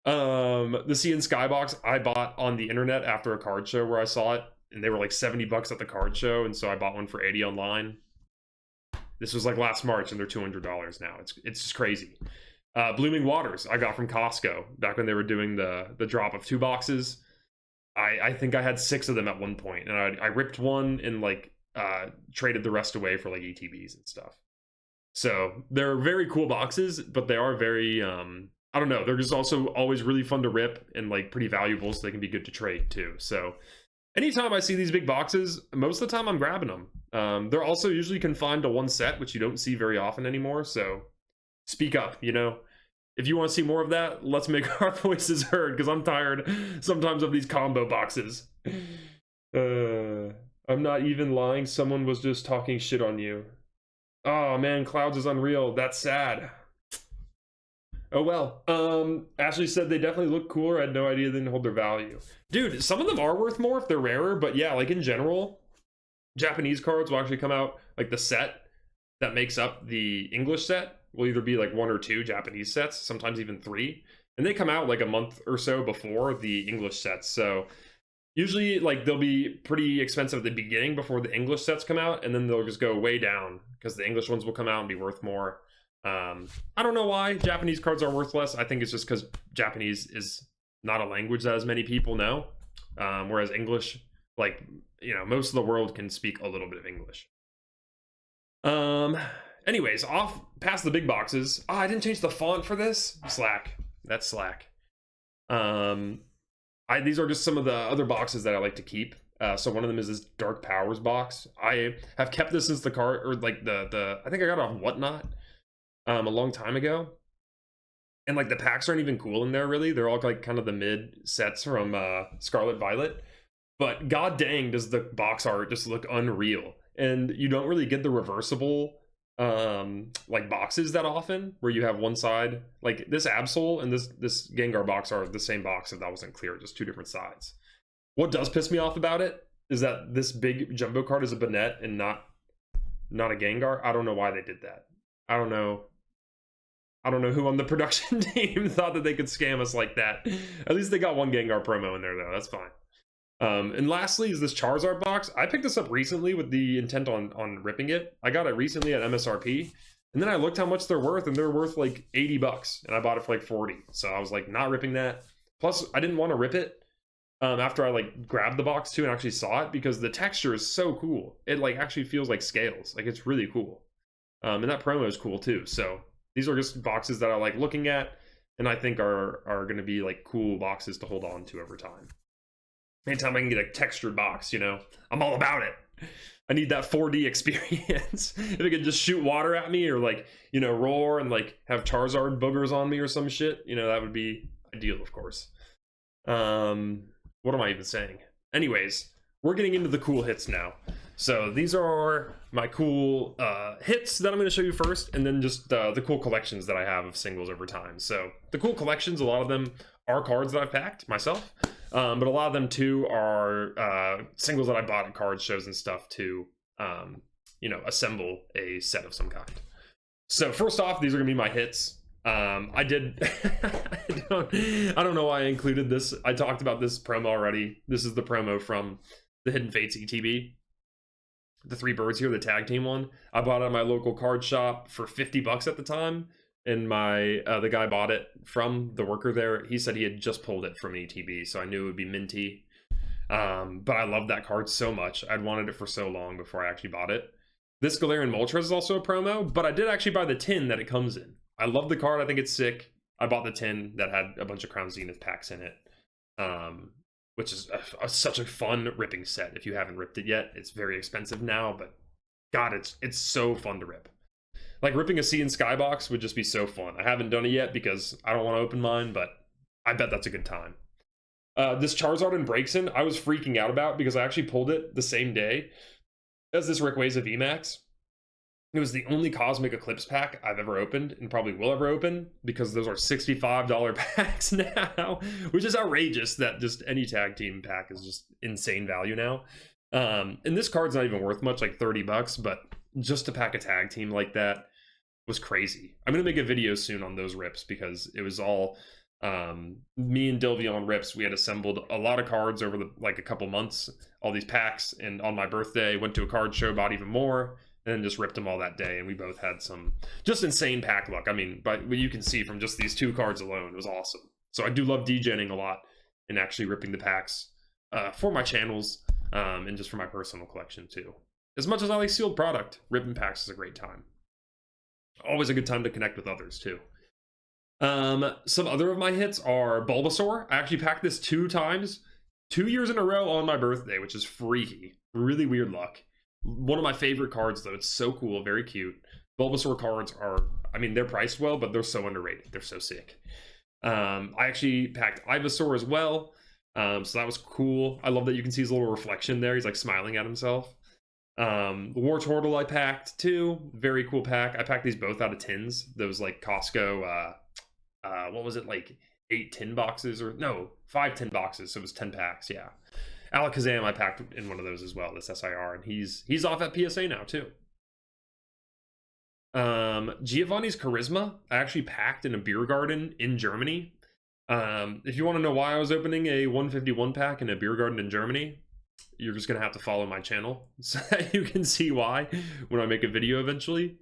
The Sea and Sky box I bought on the internet after a card show where I saw it, and they were like $70 at the card show, and so I bought one for $80 online. This was like last March, and they're $200 now. It's just crazy. Blooming Waters I got from Costco back when they were doing the drop of 2 boxes. I think I had 6 of them at one point, and I ripped one and like traded the rest away for like ETBs and stuff. So they're very cool boxes, but they are very I don't know, they're just also always really fun to rip and like pretty valuable, so they can be good to trade too. So anytime I see these big boxes, most of the time I'm grabbing them. They're also usually confined to one set, which you don't see very often anymore, so speak up, you know. If you want to see more of that, let's make our voices heard, because I'm tired sometimes of these combo boxes. I'm not even lying. Someone was just talking shit on you. Oh man, Clouds is unreal. That's sad. Oh well. Ashley said they definitely look cooler. I had no idea they didn't hold their value. Dude, some of them are worth more if they're rarer, but yeah, like in general, Japanese cards will actually come out, like the set that makes up the English set will either be like 1 or 2 Japanese sets, sometimes even 3, and they come out like a month or so before the English sets. So usually like they'll be pretty expensive at the beginning before the English sets come out, and then they'll just go way down because the English ones will come out and be worth more. I don't know why Japanese cards are worth less. I think it's just because Japanese is not a language that as many people know, whereas English, like, you know, most of the world can speak a little bit of English. Anyways, off past the big boxes. I didn't change the font for this. Slack. That's Slack. These are just some of the other boxes that I like to keep. So one of them is this Dark Powers box. I have kept this since the card, or like the I think I got it off Whatnot a long time ago. And like the packs aren't even cool in there really. They're all like kind of the mid sets from Scarlet Violet. But god dang, does the box art just look unreal. And you don't really get the reversible like boxes that often, where you have one side, like this Absol and this Gengar box are the same box if that wasn't clear, just 2 different sides. What does piss me off about it is that this big jumbo card is a Banette and not a Gengar. I don't know why they did that. I don't know who on the production team thought that they could scam us like that. At least they got one Gengar promo in there though, that's fine. And lastly is this Charizard box. I picked this up recently with the intent on ripping it. I got it recently at MSRP, and then I looked how much they're worth, and they're worth like $80, and I bought it for like 40. So I was like, not ripping that. Plus, I didn't want to rip it after I like grabbed the box too and actually saw it, because the texture is so cool. It like actually feels like scales. Like it's really cool. And that promo is cool too. So these are just boxes that I like looking at, and I think are going to be like cool boxes to hold on to over time. Anytime I can get a textured box, you know, I'm all about it. I need that 4D experience. If it could just shoot water at me or like, you know, roar and like have Charizard boogers on me or some shit, you know, that would be ideal, of course. What am I even saying? Anyways, we're getting into the cool hits now. So these are my cool hits that I'm going to show you first, and then just the cool collections that I have of singles over time. So the cool collections, a lot of them are cards that I've packed myself, but a lot of them too are singles that I bought at card shows and stuff to, you know, assemble a set of some kind. So first off, these are going to be my hits. I did I don't know why I included this. I talked about this promo already. This is the promo from the Hidden Fates ETB. The 3 birds here, the tag team one. I bought it at my local card shop for $50 at the time, and my the guy bought it from the worker there. He said he had just pulled it from an ETB, so I knew it would be minty. But I love that card so much. I'd wanted it for so long before I actually bought it. This Galarian Moltres is also a promo, but I did actually buy the tin that it comes in. I love the card. I think it's sick. I bought the tin that had a bunch of Crown Zenith packs in it, which is such a fun ripping set. If you haven't ripped it yet, it's very expensive now, but God, it's so fun to rip. Like ripping a Sea and Skybox would just be so fun. I haven't done it yet because I don't want to open mine, but I bet that's a good time. This Charizard and Braixen, I was freaking out about because I actually pulled it the same day as this Rayquaza VMAX. It was the only Cosmic Eclipse pack I've ever opened and probably will ever open because those are $65 packs now, which is outrageous that just any tag team pack is just insane value now. And this card's not even worth much, like $30, but just to pack a tag team like that was crazy. I'm going to make a video soon on those rips because it was all me and Dilvy on rips. We had assembled a lot of cards over like a couple months, all these packs, and on my birthday went to a card show, bought even more, and just ripped them all that day, and we both had some just insane pack luck. I mean, but what you can see from just these 2 cards alone, it was awesome. So I do love degenning a lot and actually ripping the packs for my channels and just for my personal collection too. As much as I like sealed product, ripping packs is a great time. Always a good time to connect with others too. Some other of my hits are Bulbasaur. I actually packed this 2 times, 2 years in a row on my birthday, which is freaky. Really weird luck. One of my favorite cards, though. It's so cool, very cute. Bulbasaur cards are, I mean, they're priced well, but they're so underrated. They're so sick. I actually packed Ivysaur as well, so that was cool. I love that you can see his little reflection there. He's like smiling at himself. Wartortle I packed too. Very cool pack. I packed these both out of tins. Those like Costco, what was it, like 8 tin boxes, or no, 5 tin boxes, so it was 10 packs. Yeah. Alakazam I packed in one of those as well, this SIR, and he's off at PSA now too. Giovanni's Charisma I actually packed in a beer garden in Germany. If you want to know why I was opening a 151 pack in a beer garden in Germany, you're just gonna have to follow my channel so that you can see why when I make a video eventually.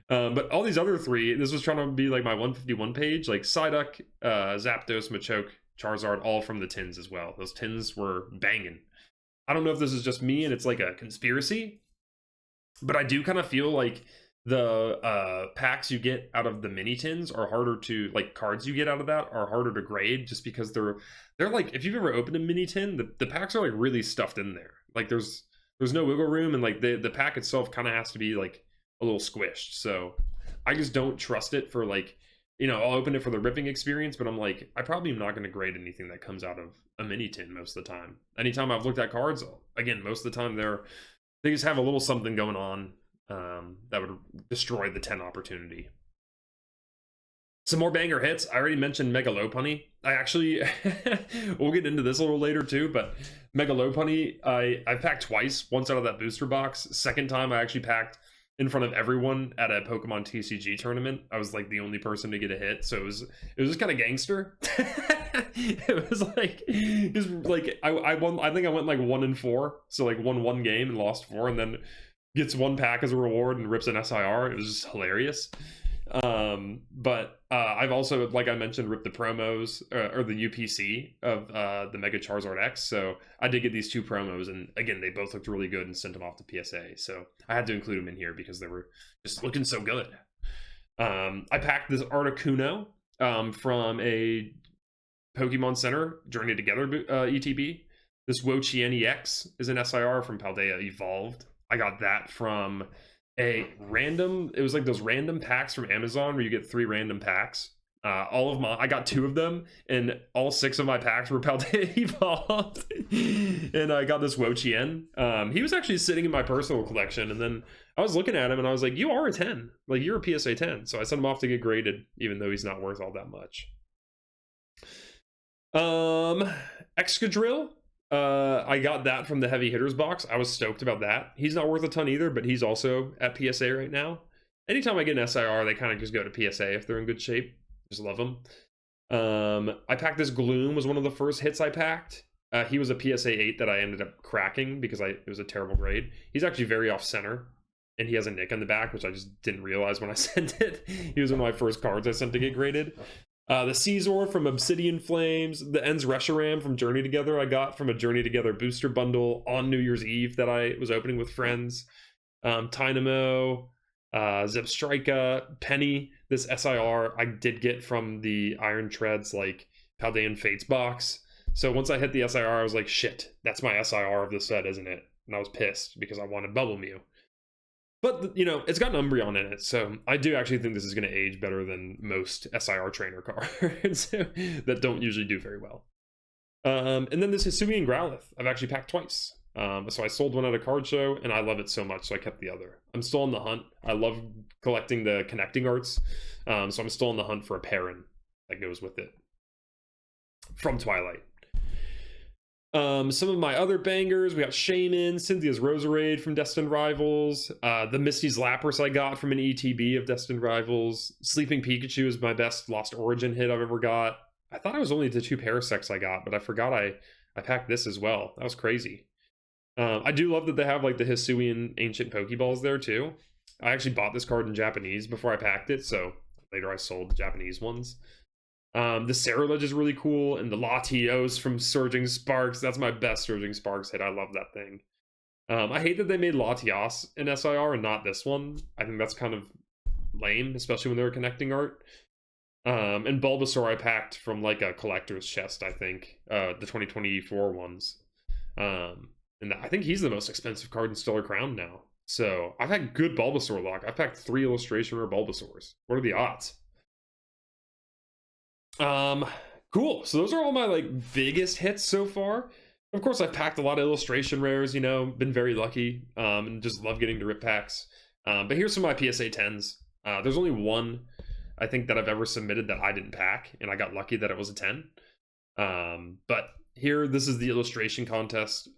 But all these other 3, this was trying to be like my 151 page, like Psyduck, Zapdos, Machoke, Charizard, all from the tins as well. Those tins were banging. I don't know if this is just me and it's like a conspiracy, but I do kind of feel like the packs you get out of the mini tins are harder to, like cards you get out of that are harder to grade, just because they're like, if you've ever opened a mini tin, the packs are like really stuffed in there. Like there's no wiggle room, and like the pack itself kind of has to be like a little squished. So I just don't trust it for, like, you know, I'll open it for the ripping experience, but I'm like, I probably am not going to grade anything that comes out of a mini tin most of the time. Anytime I've looked at cards, again, most of the time they just have a little something going on that would destroy the 10 opportunity. Some more banger hits. I already mentioned Mega Lopunny. I actually, we'll get into this a little later too, but Mega Lopunny, I packed twice, once out of that booster box. Second time I actually packed in front of everyone at a Pokemon TCG tournament. I was like the only person to get a hit, so it was just kind of gangster. It was like I won. I think I went like 1-4, so like won 1 game and lost 4, and then gets 1 pack as a reward and rips an SIR. It was just hilarious. But I've also, like I mentioned, ripped the promos or the UPC of the Mega Charizard X. So I did get these 2 promos, and again, they both looked really good and sent them off to PSA. So I had to include them in here because they were just looking so good. I packed this Articuno from a Pokemon Center Journey Together ETB. This Wo-Chien EX is an SIR from Paldea Evolved. I got that from a random, it was like those random packs from Amazon where you get 3 random packs. I got 2 of them, and all 6 of my packs were Paldean evolved. And I got this Wo-Chien. He was actually sitting in my personal collection, and then I was looking at him and I was like, you are a 10. Like, you're a PSA 10. So I sent him off to get graded, even though he's not worth all that much. Excadrill. I got that from the heavy hitters box. I was stoked about that. He's not worth a ton either, but he's also at PSA right now. Anytime I get an SIR, they kind of just go to PSA if they're in good shape. Just love them. I packed this Gloom, was one of the first hits I packed. He was a PSA 8 that I ended up cracking because it was a terrible grade. He's actually very off center, and he has a nick on the back, which I just didn't realize when I sent it. He was one of my first cards I sent to get graded. The Caesar from Obsidian Flames, the Ends Reshiram from Journey Together I got from a Journey Together booster bundle on New Year's Eve that I was opening with friends. Tynamo, Zebstrika, Penny, this SIR I did get from the Iron Treads like Paldean Fates box. So once I hit the SIR, I was like, shit, that's my SIR of the set, isn't it? And I was pissed because I wanted Bubble Mew. But, you know, it's got an Umbreon in it, so I do actually think this is going to age better than most SIR trainer cards that don't usually do very well. And then this Hisuian Growlithe I've actually packed twice. So I sold one at a card show, and I love it so much, so I kept the other. I'm still on the hunt. I love collecting the connecting arts, so I'm still on the hunt for a Perrin that goes with it from Twilight. Some of my other bangers, we got Shaman, Cynthia's Roserade from Destined Rivals, the Misty's Lapras I got from an ETB of Destined Rivals. Sleeping Pikachu is my best Lost Origin hit I've ever got. I thought it was only the 2 Parasects I got, but I forgot I packed this as well. That was crazy. I do love that they have like the Hisuian Ancient Pokeballs there too. I actually bought this card in Japanese before I packed it, so later I sold the Japanese ones. The Cerulege is really cool, and the Latios from Surging Sparks. That's my best Surging Sparks hit. I love that thing. I hate that they made Latios in SIR and not this one. I think that's kind of lame, especially when they're connecting art. And Bulbasaur I packed from like a collector's chest, I think. The 2024 ones. And I think he's the most expensive card in Stellar Crown now. So I've had good Bulbasaur luck. I've packed 3 illustration rare Bulbasaurs. What are the odds? Cool. So those are all my like biggest hits so far. Of course, I've packed a lot of illustration rares, you know, been very lucky, and just love getting to rip packs. But here's some of my PSA 10s. There's only one, I think, that I've ever submitted that I didn't pack, and I got lucky that it was a 10. But here, this is the illustration contest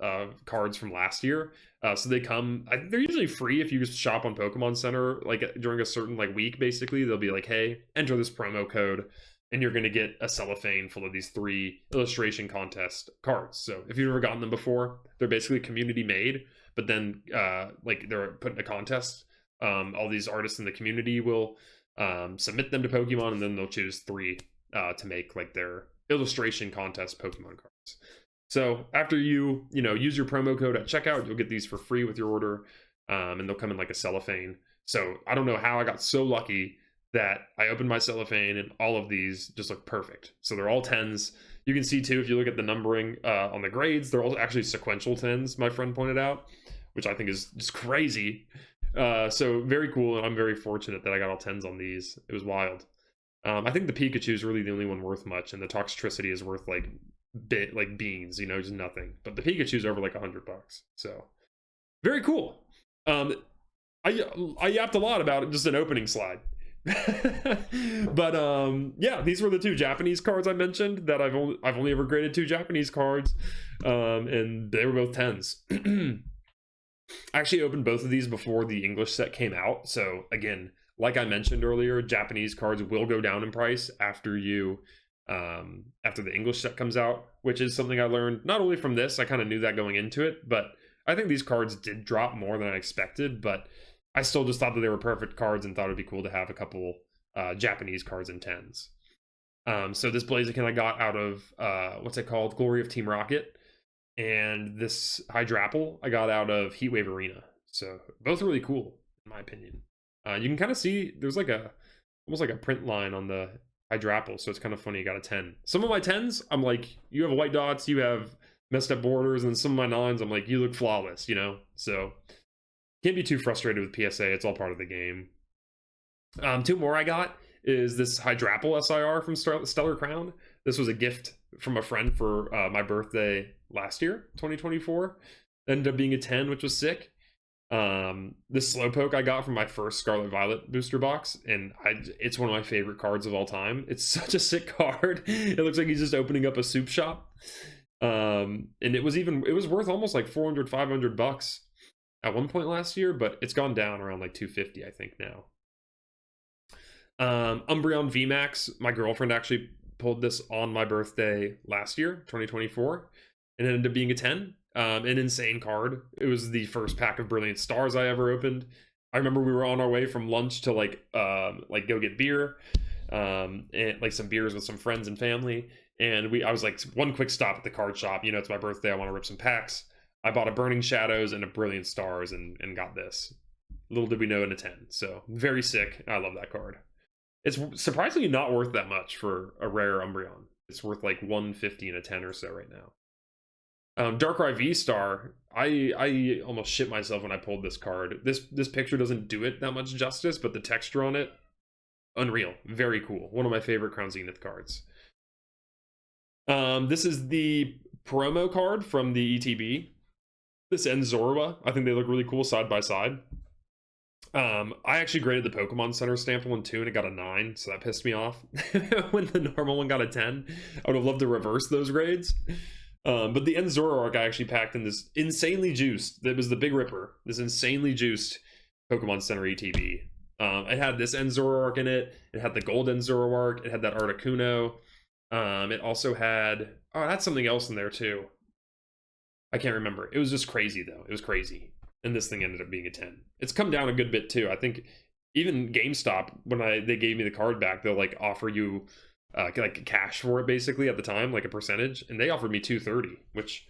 cards from last year. So they come, they're usually free if you just shop on Pokemon Center, like during a certain like week, basically. They'll be like, hey, enter this promo code, and you're going to get a cellophane full of these 3 illustration contest cards. So if you've never gotten them before, they're basically community made, but then like they're put in a contest. All these artists in the community will submit them to Pokemon, and then they'll choose 3 to make like their illustration contest Pokemon cards. So after you use your promo code at checkout, you'll get these for free with your order, and they'll come in like a cellophane. So I don't know how I got so lucky that I opened my cellophane and all of these just look perfect. So they're all 10s. You can see too, if you look at the numbering on the grades, they're all actually sequential 10s, my friend pointed out, which I think is just crazy. So very cool, and I'm very fortunate that I got all 10s on these. It was wild. I think the Pikachu is really the only one worth much, and the Toxtricity is worth like beans, you know, just nothing. But the Pikachu's over like $100. So very cool. I yapped a lot about it, just an opening slide. But yeah, these were the 2 Japanese cards I mentioned that I've only ever graded 2 Japanese cards, and they were both 10s. I actually opened both of these before the English set came out, so again, like I mentioned earlier, Japanese cards will go down in price after the English set comes out, which is something I learned not only from this, I kind of knew that going into it, but I think these cards did drop more than I expected, but I still just thought that they were perfect cards and thought it'd be cool to have a couple Japanese cards in 10s. So this Blaziken I got out of, what's it called? Glory of Team Rocket. And this Hydrapple I got out of Heatwave Arena. So both really cool, in my opinion. You can kind of see there's like almost like a print line on the Hydrapple, so it's kind of funny you got a 10. Some of my 10s, I'm like, you have white dots, you have messed up borders, and some of my 9s, I'm like, you look flawless, you know? So Can't be too frustrated with PSA. It's all part of the game. Two more I got is this Hydrapple SIR from Stellar Crown. This was a gift from a friend for my birthday last year, 2024. Ended up being a 10, which was sick. This Slowpoke I got from my first Scarlet Violet booster box, and it's one of my favorite cards of all time. It's such a sick card. It looks like he's just opening up a soup shop. And it was worth almost like 400, 500 bucks at one point last year, but it's gone down around like 250, I think, now. Umbreon VMAX, my girlfriend actually pulled this on my birthday last year, 2024, and it ended up being a 10. An insane card. It was the first pack of Brilliant Stars I ever opened. I remember we were on our way from lunch to like go get beer, and like some beers with some friends and family, and I was like, one quick stop at the card shop, you know, it's my birthday, I want to rip some packs. I bought a Burning Shadows and a Brilliant Stars and got this. Little did we know, in a 10. So very sick. I love that card. It's surprisingly not worth that much for a rare Umbreon. It's worth like 150 and a 10 or so right now. Darkrai V-Star, I almost shit myself when I pulled this card. This picture doesn't do it that much justice, but the texture on it, unreal. Very cool. One of my favorite Crown Zenith cards. This is the promo card from the ETB. This ends Zorua. I think they look really cool side by side. I actually graded the Pokemon Center Stample one too, and it got a 9, so that pissed me off. When the normal one got a 10. I would have loved to reverse those grades. But the End Zoroark I actually packed in this insanely juiced, that was the Big Ripper, this insanely juiced Pokemon Center ETB. It had this End Zoroark in it, it had the Gold End Zoroark, it had that Articuno, it also had, oh, it had something else in there too. I can't remember. It was just crazy though, it was crazy. And this thing ended up being a 10. It's come down a good bit too. I think even GameStop, when they gave me the card back, they'll like offer you like cash for it basically at the time, like a percentage, and they offered me $230, which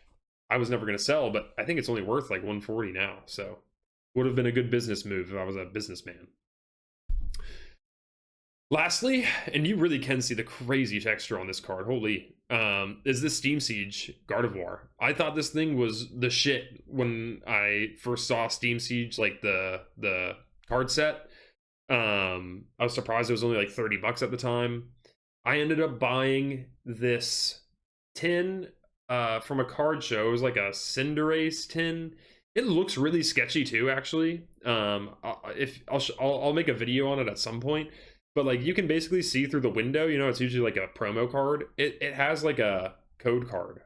I was never going to sell, but I think it's only worth like $140 now, so would have been a good business move if I was a businessman. Lastly, and you really can see the crazy texture on this card, holy, is this Steam Siege Gardevoir. I thought this thing was the shit when I first saw Steam Siege, like the card set. I was surprised it was only like 30 bucks at the time. I ended up buying this tin from a card show. It was like a Cinderace tin. It looks really sketchy too, actually. I'll make a video on it at some point. But like you can basically see through the window. You know, it's usually like a promo card. It has like a code card.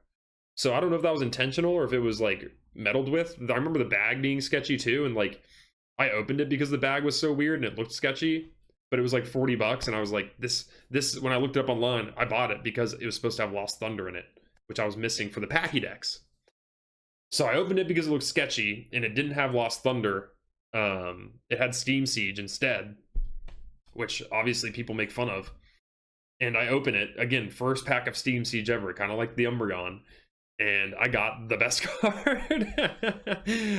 So I don't know if that was intentional or if it was like meddled with. I remember the bag being sketchy too, and like I opened it because the bag was so weird and it looked sketchy. But it was like 40 bucks, and I was like, this, when I looked it up online, I bought it because it was supposed to have Lost Thunder in it, which I was missing for the Packy decks. So I opened it because it looked sketchy, and it didn't have Lost Thunder. It had Steam Siege instead, which obviously people make fun of. And I open it, again, first pack of Steam Siege ever, kind of like the Umbreon, and I got the best card.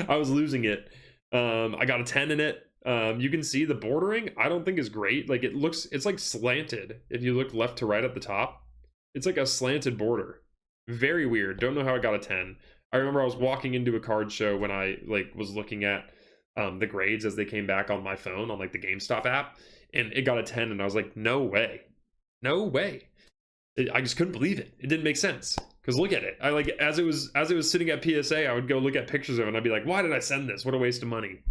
I was losing it. I got a 10 in it. You can see the bordering, I don't think is great. Like it's like slanted. If you look left to right at the top, it's like a slanted border. Very weird. Don't know how I got a 10. I remember I was walking into a card show when I like was looking at the grades as they came back on my phone on like the GameStop app, and it got a 10, and I was like, no way. No way. I just couldn't believe it. It didn't make sense. Because look at it. I like as it was sitting at PSA, I would go look at pictures of it and I'd be like, why did I send this? What a waste of money.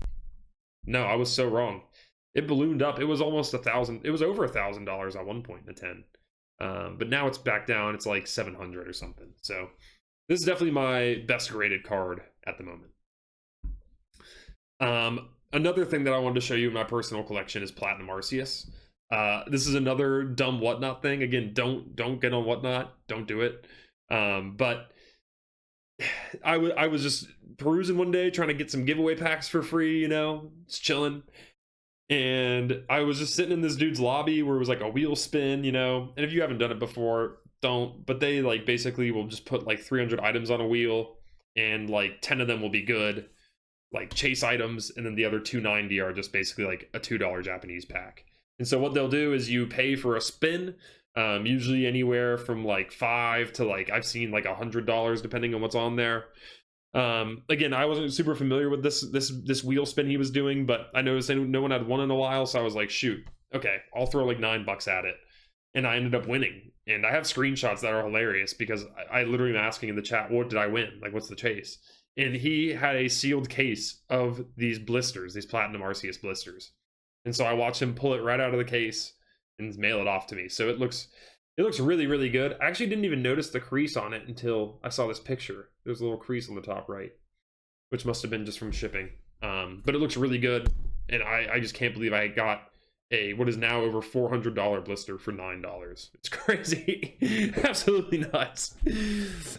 No, I was so wrong. It ballooned up. It was almost $1,000. It was over $1,000 at one point in a 10. But now it's back down. It's like 700 or something. So this is definitely my best graded card at the moment. Another thing that I wanted to show you in my personal collection is Platinum Arceus. This is another dumb Whatnot thing. Again, don't get on Whatnot. Don't do it. But I was just perusing one day trying to get some giveaway packs for free, you know, just chilling. And I was just sitting in this dude's lobby where it was like a wheel spin, you know. And if you haven't done it before, don't. But they like basically will just put like 300 items on a wheel, and like 10 of them will be good, like chase items, and then the other 290 are just basically like a $2 Japanese pack. And so what they'll do is you pay for a spin, usually anywhere from like $5 to like I've seen like $100 depending on what's on there. Again, I wasn't super familiar with this wheel spin he was doing, but I noticed no one had won in a while, so I was like, shoot, okay, I'll throw like $9 at it. And I ended up winning. And I have screenshots that are hilarious because I literally am asking in the chat, what did I win? Like, what's the chase? And he had a sealed case of these blisters, these Platinum Arceus blisters. And so I watched him pull it right out of the case and mail it off to me. So it looks really, really good. I actually didn't even notice the crease on it until I saw this picture. There's a little crease on the top right, which must have been just from shipping. But it looks really good. And I just can't believe I got what is now over $400 blister for $9. It's crazy. Absolutely nuts.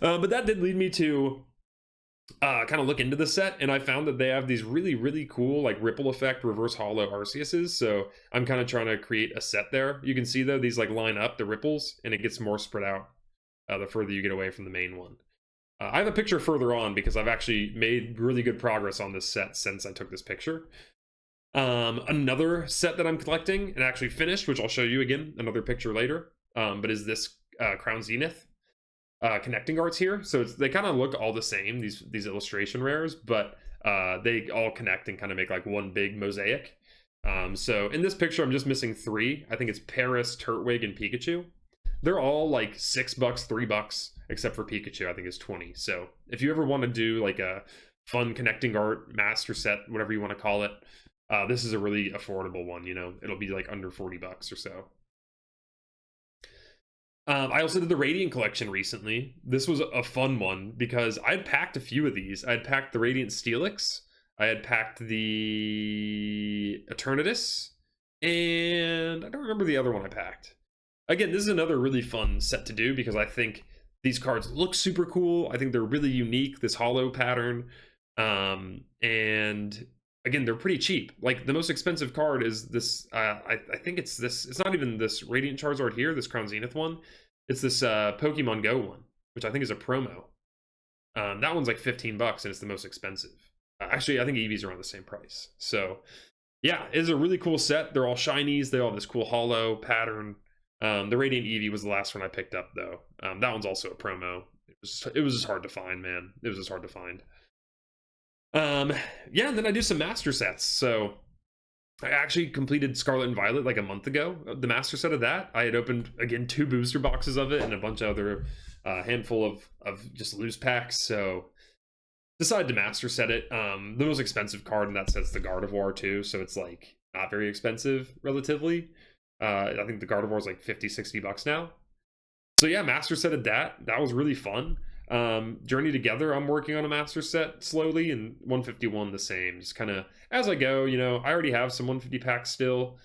But that did lead me to kind of look into the set, and I found that they have these really, really cool like ripple effect reverse hollow Arceuses. So I'm kind of trying to create a set there. You can see though these like line up the ripples, and it gets more spread out the further you get away from the main one. I have a picture further on because I've actually made really good progress on this set since I took this picture. Another set that I'm collecting and actually finished, which I'll show you again, another picture later, but is this Crown Zenith connecting arts here. So they kind of look all the same, these illustration rares, but they all connect and kind of make like one big mosaic. So in this picture, I'm just missing 3. I think it's Paris, Turtwig, and Pikachu. They're all like $6, $3, except for Pikachu, I think is 20. So if you ever want to do like a fun connecting art master set, whatever you want to call it, this is a really affordable one, you know, it'll be like under $40 or so. I also did the Radiant collection recently. This was a fun one because I'd packed a few of these. I had packed the Radiant Steelix, I had packed the Eternatus, and I don't remember the other one I packed. Again, this is another really fun set to do because I think these cards look super cool. I think they're really unique, this hollow pattern, and again, they're pretty cheap. Like the most expensive card is this. I think it's this. It's not even this Radiant Charizard here, this Crown Zenith one. It's this Pokemon Go one, which I think is a promo. That one's like $15, and it's the most expensive. Actually, I think Eevees are on the same price. So, yeah, it's a really cool set. They're all shinies. They all have this cool hollow pattern. The Radiant Eevee was the last one I picked up, though. That one's also a promo. It was just hard to find, man. It was just hard to find. Yeah, and then I do some master sets. So I actually completed Scarlet and Violet like a month ago. The master set of that, I had opened again 2 booster boxes of it and a bunch of other handful of just loose packs. So decided to master set it. The most expensive card in that set's the Gardevoir too, so it's like not very expensive relatively. I think the Gardevoir is like $50-$60 now. So yeah, master set of that. That was really fun. Journey Together, I'm working on a master set slowly, and 151 the same, just kind of as I go. You know, I already have some 150 packs still,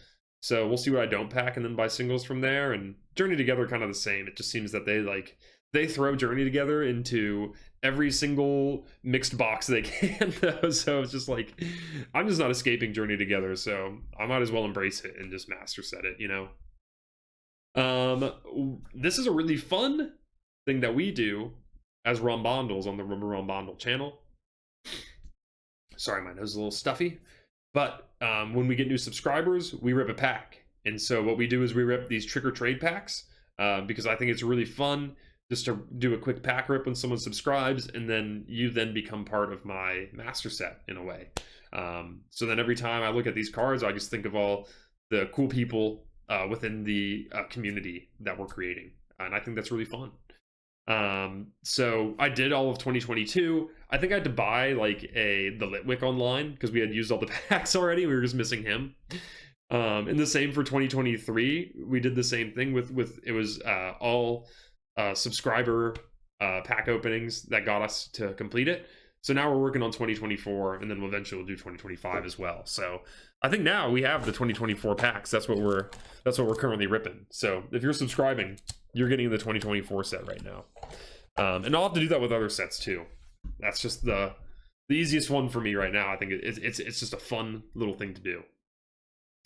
so we'll see what I don't pack and then buy singles from there. And Journey Together kind of the same. It just seems that they throw Journey Together into every single mixed box they can though. So it's just like I'm just not escaping Journey Together, so I might as well embrace it and just master set it, you know. This is a really fun thing that we do as Rombondles on the Rumble Rombondle channel. Sorry, my nose is a little stuffy. But when we get new subscribers, we rip a pack. And so what we do is we rip these trick or trade packs because I think it's really fun just to do a quick pack rip when someone subscribes, and then you then become part of my master set in a way. So then every time I look at these cards, I just think of all the cool people within the community that we're creating. And I think that's really fun. So I did all of 2022. I think I had to buy like the Litwick online because we had used all the packs already. We were just missing him. And the same for 2023. We did the same thing with it was all subscriber pack openings that got us to complete it. So now we're working on 2024, and then we'll eventually do 2025 as well. So I think now we have the 2024 packs. That's what we're currently ripping. So if you're subscribing, you're getting the 2024 set right now. And I'll have to do that with other sets too. That's just the easiest one for me right now. I think it's just a fun little thing to do.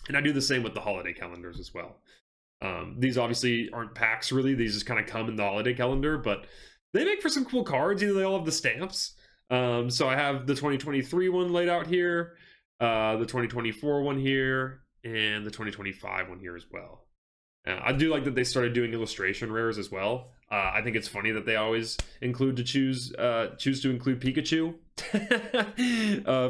And I do the same with the holiday calendars as well. These obviously aren't packs really. These just kind of come in the holiday calendar, but they make for some cool cards. You know, they all have the stamps. So I have the 2023 one laid out here, the 2024 one here, and the 2025 one here as well. I do like that they started doing illustration rares as well. I think it's funny that they always include to choose to include Pikachu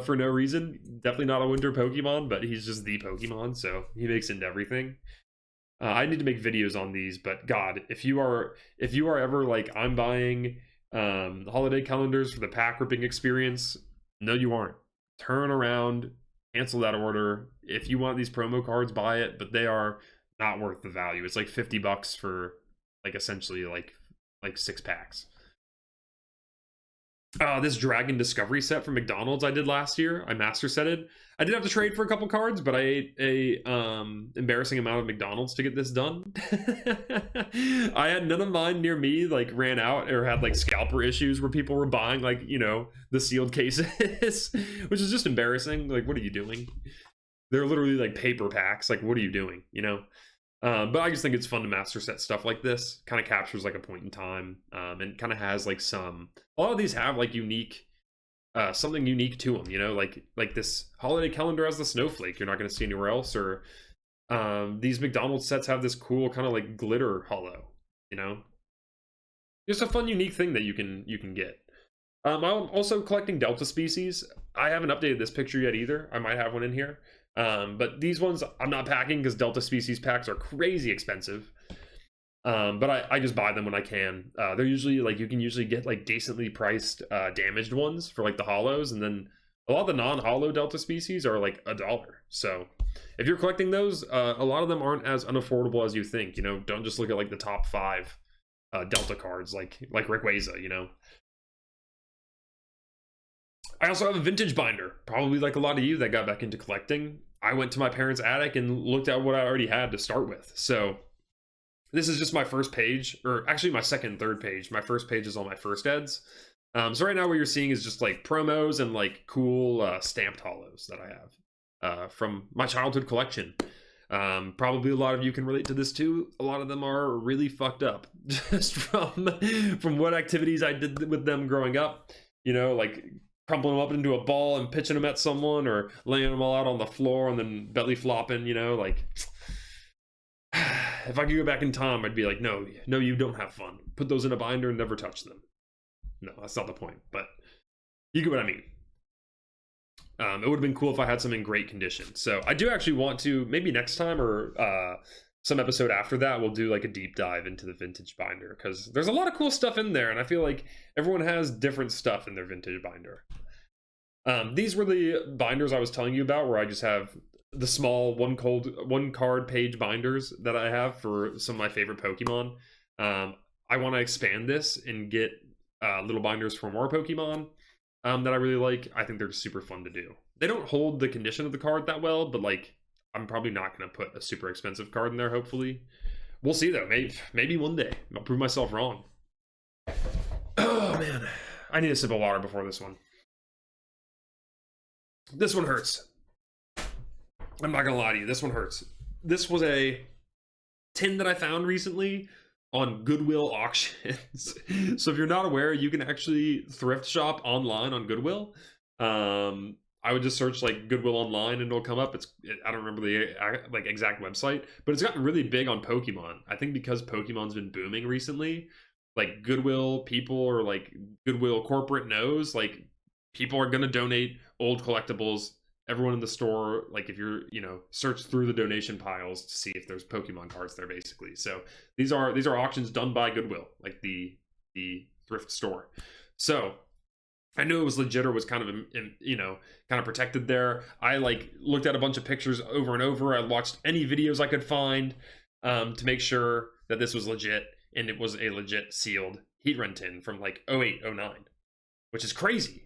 for no reason. Definitely not a winter Pokemon, but he's just the Pokemon, so he makes into everything. I need to make videos on these, but God, if you are ever like, I'm buying holiday calendars for the pack ripping experience, no, you aren't. Turn around, cancel that order. If you want these promo cards, buy it, but they are not worth the value. It's like $50 for like essentially like 6 packs. This Dragon Discovery set from McDonald's I did last year. I master setted. I did have to trade for a couple cards, but I ate a embarrassing amount of McDonald's to get this done. I had none of mine near me like ran out or had like scalper issues where people were buying like, you know, the sealed cases, which is just embarrassing. Like, what are you doing? They're literally like paper packs. Like, what are you doing? You know? But I just think it's fun to master set stuff like this. Kind of captures like a point in time, and kind of has like a lot of these have like unique, something unique to them. You know, like this holiday calendar has the snowflake you're not going to see anywhere else, or these McDonald's sets have this cool kind of like glitter hollow. You know, just a fun unique thing that you can get. I'm also collecting Delta species. I haven't updated this picture yet either. I might have one in here. But these ones I'm not packing because Delta species packs are crazy expensive. But I just buy them when I can. They're usually like, you can usually get like decently priced damaged ones for like the hollows, and then a lot of the non-hollow Delta species are like $1. So if you're collecting those, a lot of them aren't as unaffordable as you think. You know, don't just look at like the top 5 Delta cards like Rayquaza, you know. I also have a vintage binder, probably like a lot of you that got back into collecting. I went to my parents' attic and looked at what I already had to start with. So this is just my first page, or actually my second and third page. My first page is all my first eds. So right now what you're seeing is just like promos and like cool stamped hollows that I have from my childhood collection. Probably a lot of you can relate to this too. A lot of them are really fucked up just from what activities I did with them growing up. You know, like crumpling them up into a ball and pitching them at someone, or laying them all out on the floor and then belly flopping, you know, like if I could go back in time, I'd be like, no, you don't have fun. Put those in a binder and never touch them. No, that's not the point, but you get what I mean. It would have been cool if I had some in great condition. So I do actually want to, maybe next time or some episode after that, we'll do like a deep dive into the vintage binder, because there's a lot of cool stuff in there, and I feel like everyone has different stuff in their vintage binder. These were the binders I was telling you about, where I just have the small one card page binders that I have for some of my favorite Pokemon. I want to expand this and get little binders for more Pokemon that I really like. I think they're super fun to do. They don't hold the condition of the card that well, but like, I'm probably not going to put a super expensive card in there, hopefully. We'll see though. Maybe one day I'll prove myself wrong. Oh man, I need a sip of water before this one. This one hurts. I'm not gonna lie to you, this one hurts. This was a tin that I found recently on Goodwill auctions. So if you're not aware, you can actually thrift shop online on Goodwill. I would just search like Goodwill online and it'll come up. I don't remember the like exact website, but it's gotten really big on Pokemon. I think because Pokemon's been booming recently, like Goodwill people, or like Goodwill corporate knows, like people are going to donate old collectibles. Everyone in the store, like if you're, you know, search through the donation piles to see if there's Pokemon cards there, basically. So these are auctions done by Goodwill, like the thrift store. So I knew it was legit, or was kind of, you know, kind of protected there. I like looked at a bunch of pictures over and over. I watched any videos I could find to make sure that this was legit, and it was a legit sealed Heatran tin from like 08, 09, which is crazy.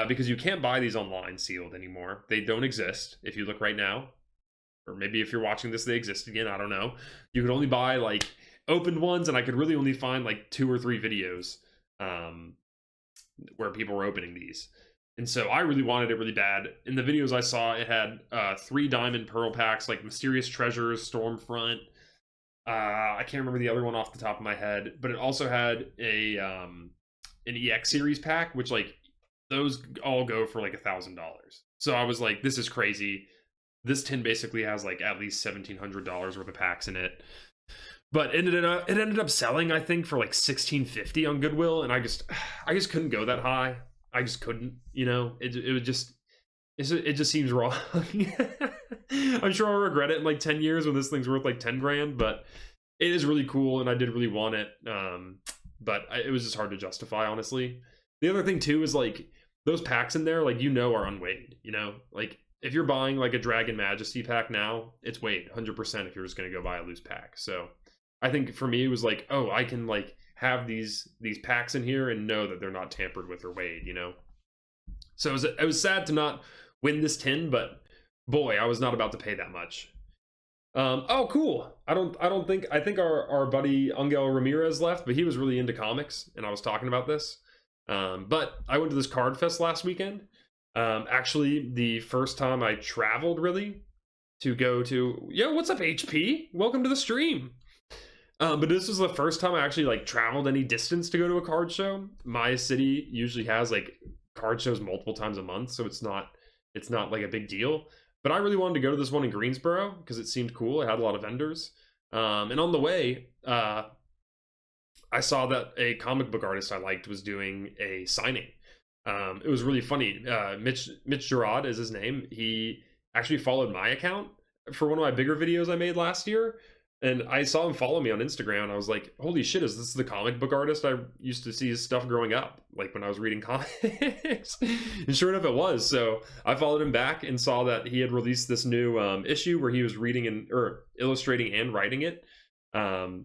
Because you can't buy these online sealed anymore. They don't exist if you look right now. Or maybe if you're watching this, they exist again. I don't know. You could only buy like opened ones, and I could really only find like 2 or 3 videos where people were opening these. And so I really wanted it really bad. In the videos I saw, it had 3 diamond pearl packs, like Mysterious Treasures, Stormfront. I can't remember the other one off the top of my head, but it also had an EX series pack, which like those all go for like $1,000. So I was like, this is crazy. This tin basically has like at least $1,700 worth of packs in it. But it ended up selling, I think, for like 1650 on Goodwill, and I just couldn't go that high. I just couldn't, you know. It would just it just seems wrong. I'm sure I'll regret it in like 10 years when this thing's worth like 10 grand, but it is really cool and I did really want it. But it was just hard to justify, honestly. The other thing too is like those packs in there, like, you know, are unweighed, you know, like if you're buying like a Dragon Majesty pack now, it's weighed 100% if you're just going to go buy a loose pack. So I think for me, it was like, oh, I can like have these packs in here and know that they're not tampered with or weighed, you know? So it was sad to not win this tin, but boy, I was not about to pay that much. Oh, cool. I think our buddy Angel Ramirez left, but he was really into comics, and I was talking about this. But I went to this card fest last weekend. Actually, the first time I traveled really to go to, yo, what's up, HP? Welcome to the stream. But this was the first time I actually like traveled any distance to go to a card show. My city usually has like card shows multiple times a month, so it's not like a big deal. But I really wanted to go to this one in Greensboro because it seemed cool. It had a lot of vendors. And on the way, I saw that a comic book artist I liked was doing a signing. It was really funny. Mitch Gerard is his name. He actually followed my account for one of my bigger videos I made last year. And I saw him follow me on Instagram. And I was like, holy shit, is this the comic book artist I used to see his stuff growing up, like when I was reading comics? And sure enough, it was. So I followed him back and saw that he had released this new issue where he was reading or illustrating and writing it,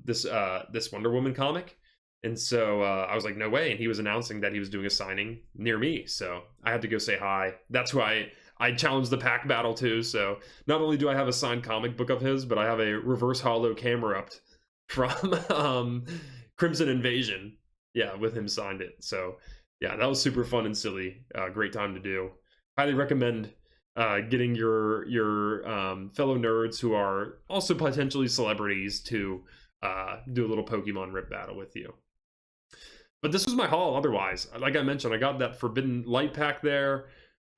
this Wonder Woman comic. And so I was like, no way. And he was announcing that he was doing a signing near me. So I had to go say hi. That's why I challenged the pack battle too. So not only do I have a signed comic book of his, but I have a reverse holo camera up from Crimson Invasion. Yeah, with him signed it. So yeah, that was super fun and silly. Great time to do. Highly recommend getting your fellow nerds who are also potentially celebrities to do a little Pokemon rip battle with you. But this was my haul otherwise. Like I mentioned, I got that Forbidden Light pack there.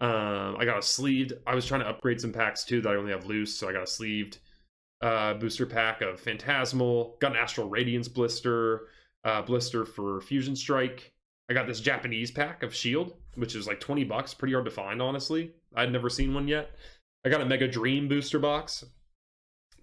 I got a sleeved. I was trying to upgrade some packs too that I only have loose, so I got a sleeved booster pack of Phantasmal. Got an Astral Radiance blister for Fusion Strike. I got this Japanese pack of Shield, which is like $20, pretty hard to find, honestly. I'd never seen one yet. I got a Mega Dream booster box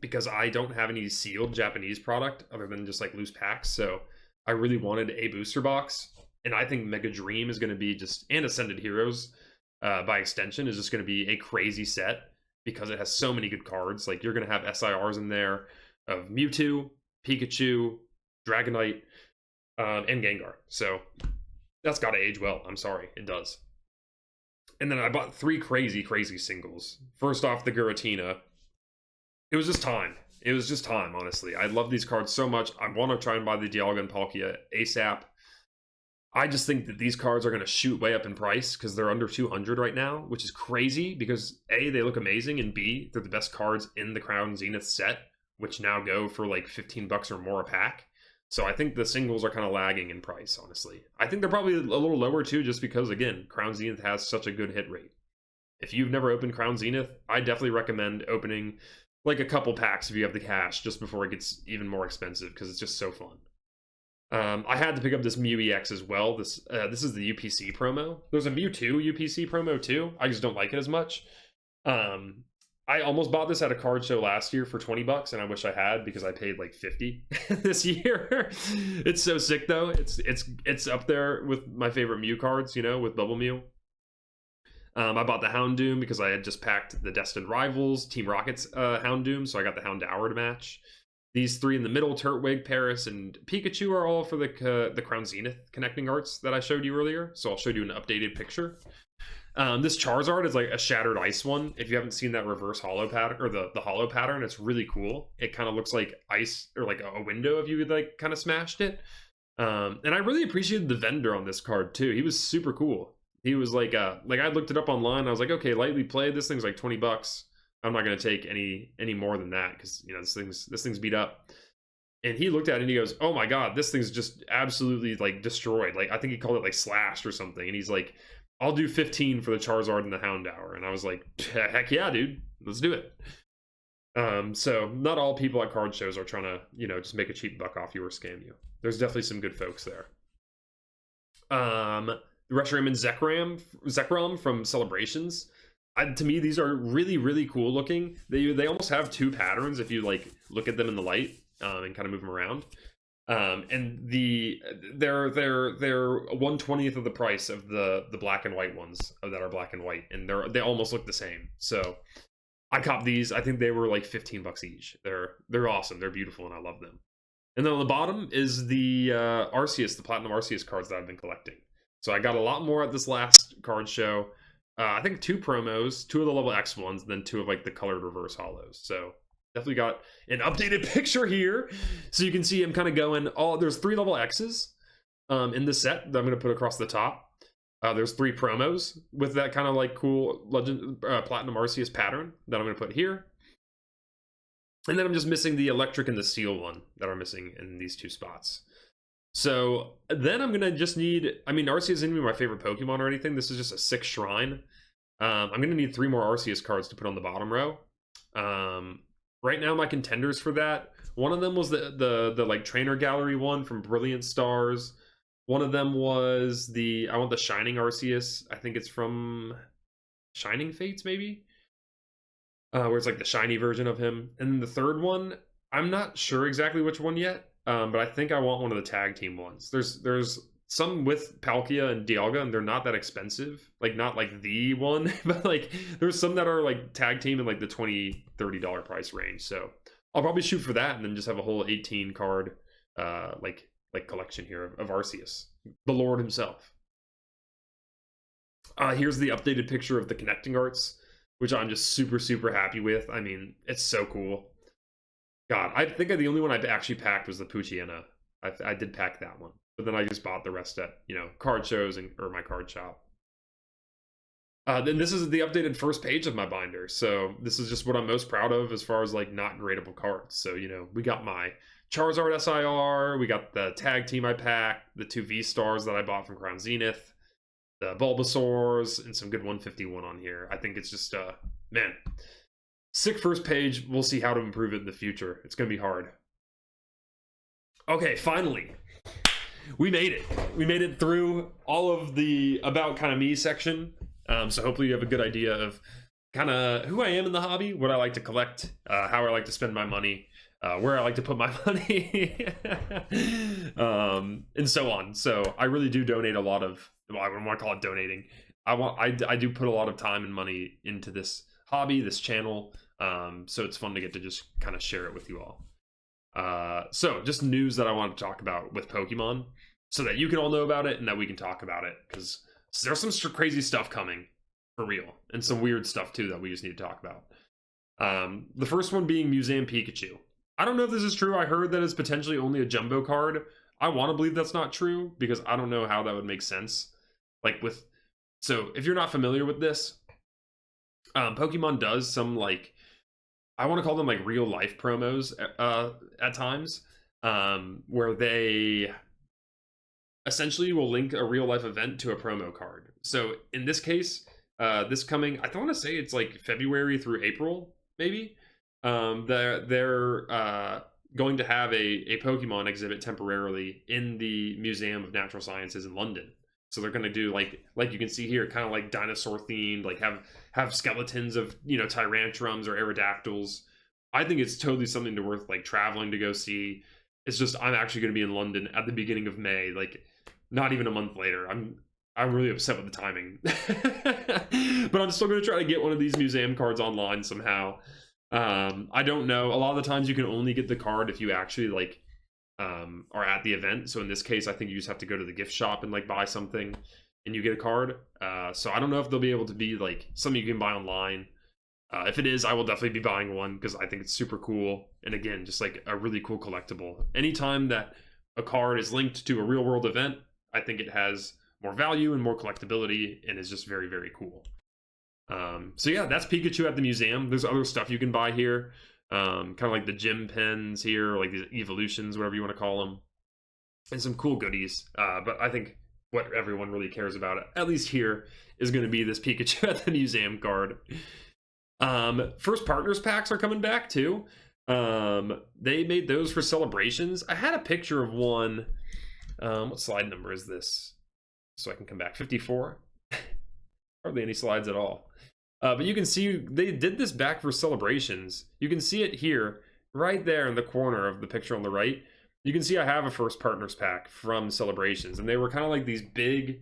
because I don't have any sealed Japanese product other than just like loose packs, so I really wanted a booster box, and I think Mega Dream is going to be just, and Ascended Heroes by extension, is just going to be a crazy set because it has so many good cards. Like, you're going to have SIRs in there of Mewtwo, Pikachu, Dragonite, and Gengar. So that's got to age well. I'm sorry, it does. And then I bought 3 crazy singles. First off, the Giratina. It was just time. It was just time, honestly. I love these cards so much. I want to try and buy the Dialga and Palkia ASAP. I just think that these cards are going to shoot way up in price because they're under 200 right now, which is crazy because A, they look amazing, and B, they're the best cards in the Crown Zenith set, which now go for like $15 or more a pack. So I think the singles are kind of lagging in price, honestly. I think they're probably a little lower too, just because, again, Crown Zenith has such a good hit rate. If you've never opened Crown Zenith, I definitely recommend opening like a couple packs if you have the cash just before it gets even more expensive because it's just so fun. I had to pick up this Mew EX as well. This is the UPC promo. There's a Mewtwo UPC promo too. I just don't like it as much. I almost bought this at a card show last year for $20, and I wish I had because I paid like $50 this year. It's so sick though. It's up there with my favorite Mew cards, you know, with Bubble Mew. I bought the Houndoom because I had just packed the Destined Rivals Team Rocket's Houndoom, so I got the Houndour to match. These 3 in the middle, Turtwig, Paris, and Pikachu, are all for the Crown Zenith connecting arts that I showed you earlier, so I'll show you an updated picture. This Charizard is like a Shattered Ice one. If you haven't seen that reverse holo pattern, or the holo pattern, it's really cool. It kind of looks like ice, or like a window if you like kind of smashed it. And I really appreciated the vendor on this card too. He was super cool. He was like I looked it up online. I was like, okay, lightly played. This thing's like $20. I'm not going to take any more than that because, you know, this thing's beat up. And he looked at it and he goes, oh my god, this thing's just absolutely like destroyed. Like, I think he called it like slashed or something. And he's like, I'll do 15 for the Charizard and the Houndour. And I was like, heck yeah, dude, let's do it. So not all people at card shows are trying to, just make a cheap buck off you or scam you. There's definitely some good folks there. The Reshiram and Zekrom from Celebrations. To me, these are really, really cool looking. They almost have two patterns if you like look at them in the light and kind of move them around. And they're 1/20th of the price of the black and white ones that are black and white, and they almost look the same. So I copped these. I think they were like $15 each. They're awesome. They're beautiful, and I love them. And then on the bottom is the Arceus, the Platinum Arceus cards that I've been collecting. So I got a lot more at this last card show. I think 2 promos, 2 of the level X ones, and then 2 of like the colored reverse hollows. So definitely got an updated picture here. So you can see I'm kind of going, there's 3 level X's in the set that I'm going to put across the top. There's 3 promos with that kind of like cool Legend Platinum Arceus pattern that I'm going to put here. And then I'm just missing the electric and the steel one that are missing in these 2 spots. So then I'm gonna just need, Arceus isn't even my favorite Pokemon or anything. This is just a 6 shrine. I'm gonna need 3 more Arceus cards to put on the bottom row. Right now my contenders for that, one of them was the like trainer gallery one from Brilliant Stars. One of them was I want the Shining Arceus. I think it's from Shining Fates maybe? Where it's like the shiny version of him. And then the third one, I'm not sure exactly which one yet. But I think I want one of the tag team ones. There's some with Palkia and Dialga, and they're not that expensive. Like, not like the one, but like there's some that are like tag team in like the $20-$30 price range. So I'll probably shoot for that and then just have a whole 18 card like collection here of Arceus, the Lord himself. Here's the updated picture of the connecting arts, which I'm just super, super happy with. It's so cool. God, I think the only one I actually packed was the Poochyena. I did pack that one, but then I just bought the rest at card shows or my card shop. Then this is the updated first page of my binder, so this is just what I'm most proud of as far as like not gradable cards. So we got my Charizard SIR, we got the tag team I packed, the 2 V-Stars that I bought from Crown Zenith, the Bulbasaurs, and some good 151 on here. I think it's just man. Sick first page. We'll see how to improve it in the future. It's going to be hard. Okay, finally. We made it. We made it through all of the About Kind of Me section. So hopefully you have a good idea of kind of who I am in the hobby, what I like to collect, how I like to spend my money, where I like to put my money, and so on. So I really do donate a lot of, well, I don't want to call it donating. I do put a lot of time and money into this hobby, this channel. So it's fun to get to just kind of share it with you all. So just news that I want to talk about with Pokemon so that you can all know about it and that we can talk about it, because there's some crazy stuff coming for real and some weird stuff too that we just need to talk about. The first one being Museum Pikachu. I don't know if this is true. I heard that it's potentially only a jumbo card. I want to believe that's not true because I don't know how that would make sense. So if you're not familiar with this, Pokemon does some like, I want to call them like real life promos at times, where they essentially will link a real life event to a promo card. So in this case, this coming, I don't want to say it's like February through April, maybe. They're going to have a Pokemon exhibit temporarily in the Museum of Natural Sciences in London. So they're going to do like you can see here, kind of like dinosaur themed, like have skeletons of Tyrantrums or Aerodactyls. I think it's totally something to worth like traveling to go see. It's just I'm actually going to be in London at the beginning of May, like not even a month later. I'm really upset with the timing, but I'm still going to try to get one of these museum cards online somehow. I don't know. A lot of the times you can only get the card if you actually like are at the event. So in this case, I think you just have to go to the gift shop and like buy something and you get a card. So I don't know if they'll be able to be like something you can buy online. If it is, I will definitely be buying one because I think it's super cool. And again, just like a really cool collectible. Anytime that a card is linked to a real world event, I think it has more value and more collectability and is just very, very cool. So yeah, that's Pikachu at the museum. There's other stuff you can buy here. Kind of like the gym pens here, like the evolutions, whatever you want to call them, and some cool goodies. But I think what everyone really cares about, at least here, is going to be this Pikachu at the museum card. First partners packs are coming back too. They made those for celebrations. I had a picture of one. What slide number is this? So I can come back. 54. Hardly any slides at all. But you can see they did this back for celebrations. You can see it here, right there in the corner of the picture on the right. You can see I have a first partners pack from celebrations, and they were kind of like these big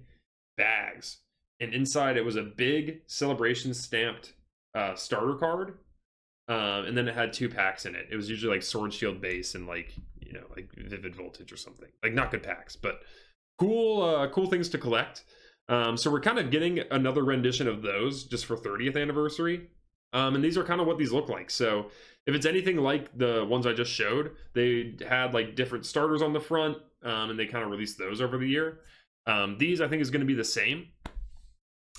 bags. And inside it was a big celebration stamped starter card. And then it had 2 packs in it. It was usually like Sword Shield base and like, you know, like Vivid Voltage or something. Like not good packs, but cool things to collect. So we're kind of getting another rendition of those just for 30th anniversary. And these are kind of what these look like. So if it's anything like the ones I just showed, they had like different starters on the front, and they kind of released those over the year. These I think is going to be the same,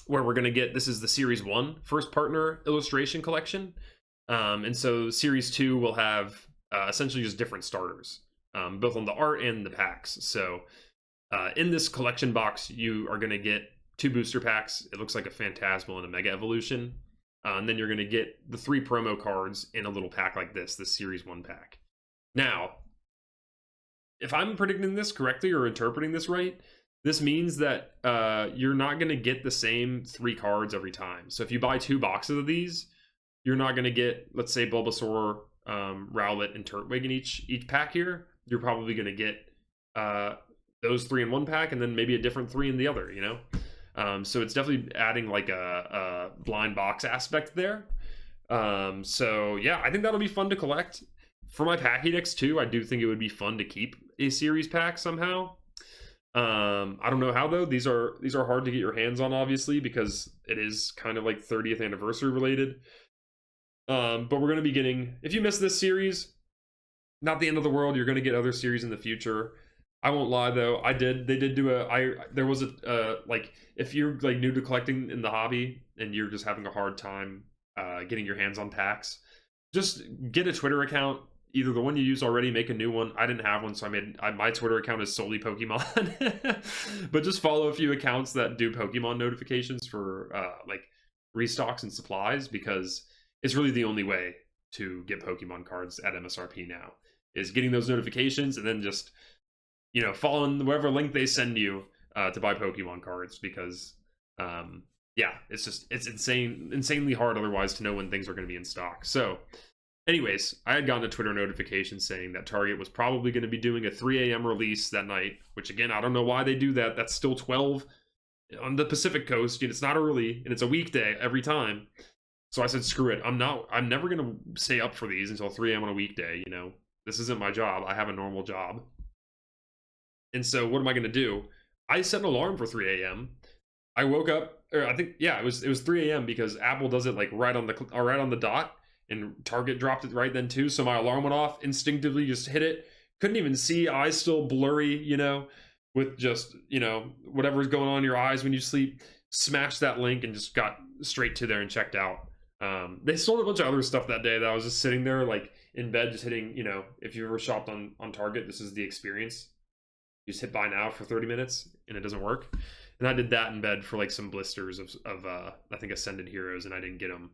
where we're going to get, this is the Series 1 first partner illustration collection. And so Series 2 will have essentially just different starters, both on the art and the packs. So in this collection box, you are going to get 2 booster packs. It looks like a Phantasmal and a Mega Evolution. And then you're going to get the 3 promo cards in a little pack like this Series 1 pack. Now, if I'm predicting this correctly or interpreting this right, this means that you're not going to get the same 3 cards every time. So if you buy 2 boxes of these, you're not going to get, let's say, Bulbasaur, Rowlet, and Turtwig in each pack here. You're probably going to get those 3 in one pack, and then maybe a different 3 in the other, you know? So it's definitely adding like a blind box aspect there. So yeah, I think that'll be fun to collect. For my pack edicts too, I do think it would be fun to keep a series pack somehow. I don't know how though. These are hard to get your hands on, obviously, because it is kind of like 30th anniversary related. But we're going to be getting, if you miss this series, not the end of the world. You're going to get other series in the future. I won't lie though, they did do there was a like, if you're like new to collecting in the hobby and you're just having a hard time getting your hands on packs, just get a Twitter account, either the one you use already, make a new one. I didn't have one, so my Twitter account is solely Pokemon. But just follow a few accounts that do Pokemon notifications for like restocks and supplies, because it's really the only way to get Pokemon cards at MSRP now, is getting those notifications and then just, you know, following whatever link they send you to buy Pokemon cards, because yeah, it's insanely hard otherwise to know when things are going to be in stock. So anyways, I had gotten a Twitter notification saying that Target was probably going to be doing a 3 a.m. release that night, which again, I don't know why they do that. That's still 12 on the Pacific Coast, and it's not early, and it's a weekday every time. So I said, screw it. I'm never going to stay up for these until 3 a.m. on a weekday, you know. This isn't my job. I have a normal job. And so what am I going to do? I set an alarm for 3 a.m. I woke up, or I think, yeah, it was 3 a.m. because Apple does it like right on the dot, and Target dropped it right then too. So my alarm went off, instinctively just hit it. Couldn't even see, eyes still blurry, you know, with just, you know, whatever's going on in your eyes when you sleep. Smashed that link and just got straight to there and checked out. They sold a bunch of other stuff that day that I was just sitting there like in bed just hitting, you know, if you ever shopped on Target, this is the experience. You just hit buy now for 30 minutes and it doesn't work. And I did that in bed for like some blisters of I think Ascended Heroes, and I didn't get them.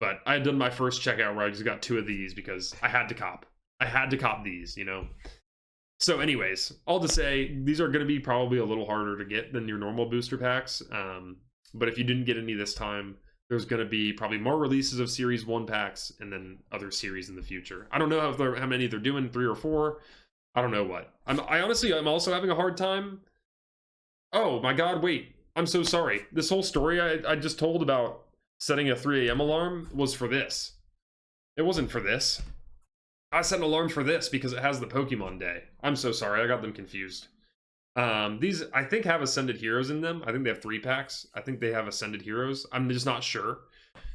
But I had done my first checkout where I just got 2 of these because I had to cop. I had to cop these, you know. So anyways, all to say, these are going to be probably a little harder to get than your normal booster packs. But if you didn't get any this time, there's going to be probably more releases of Series 1 packs and then other series in the future. I don't know how many they're doing, 3 or 4. I don't know what. I'm also having a hard time. Oh my god, wait. I'm so sorry. This whole story I just told about setting a 3 a.m. alarm was for this. It wasn't for this. I set an alarm for this because it has the Pokemon Day. I'm so sorry. I got them confused. These, I think, have Ascended Heroes in them. I think they have 3 packs. I think they have Ascended Heroes. I'm just not sure.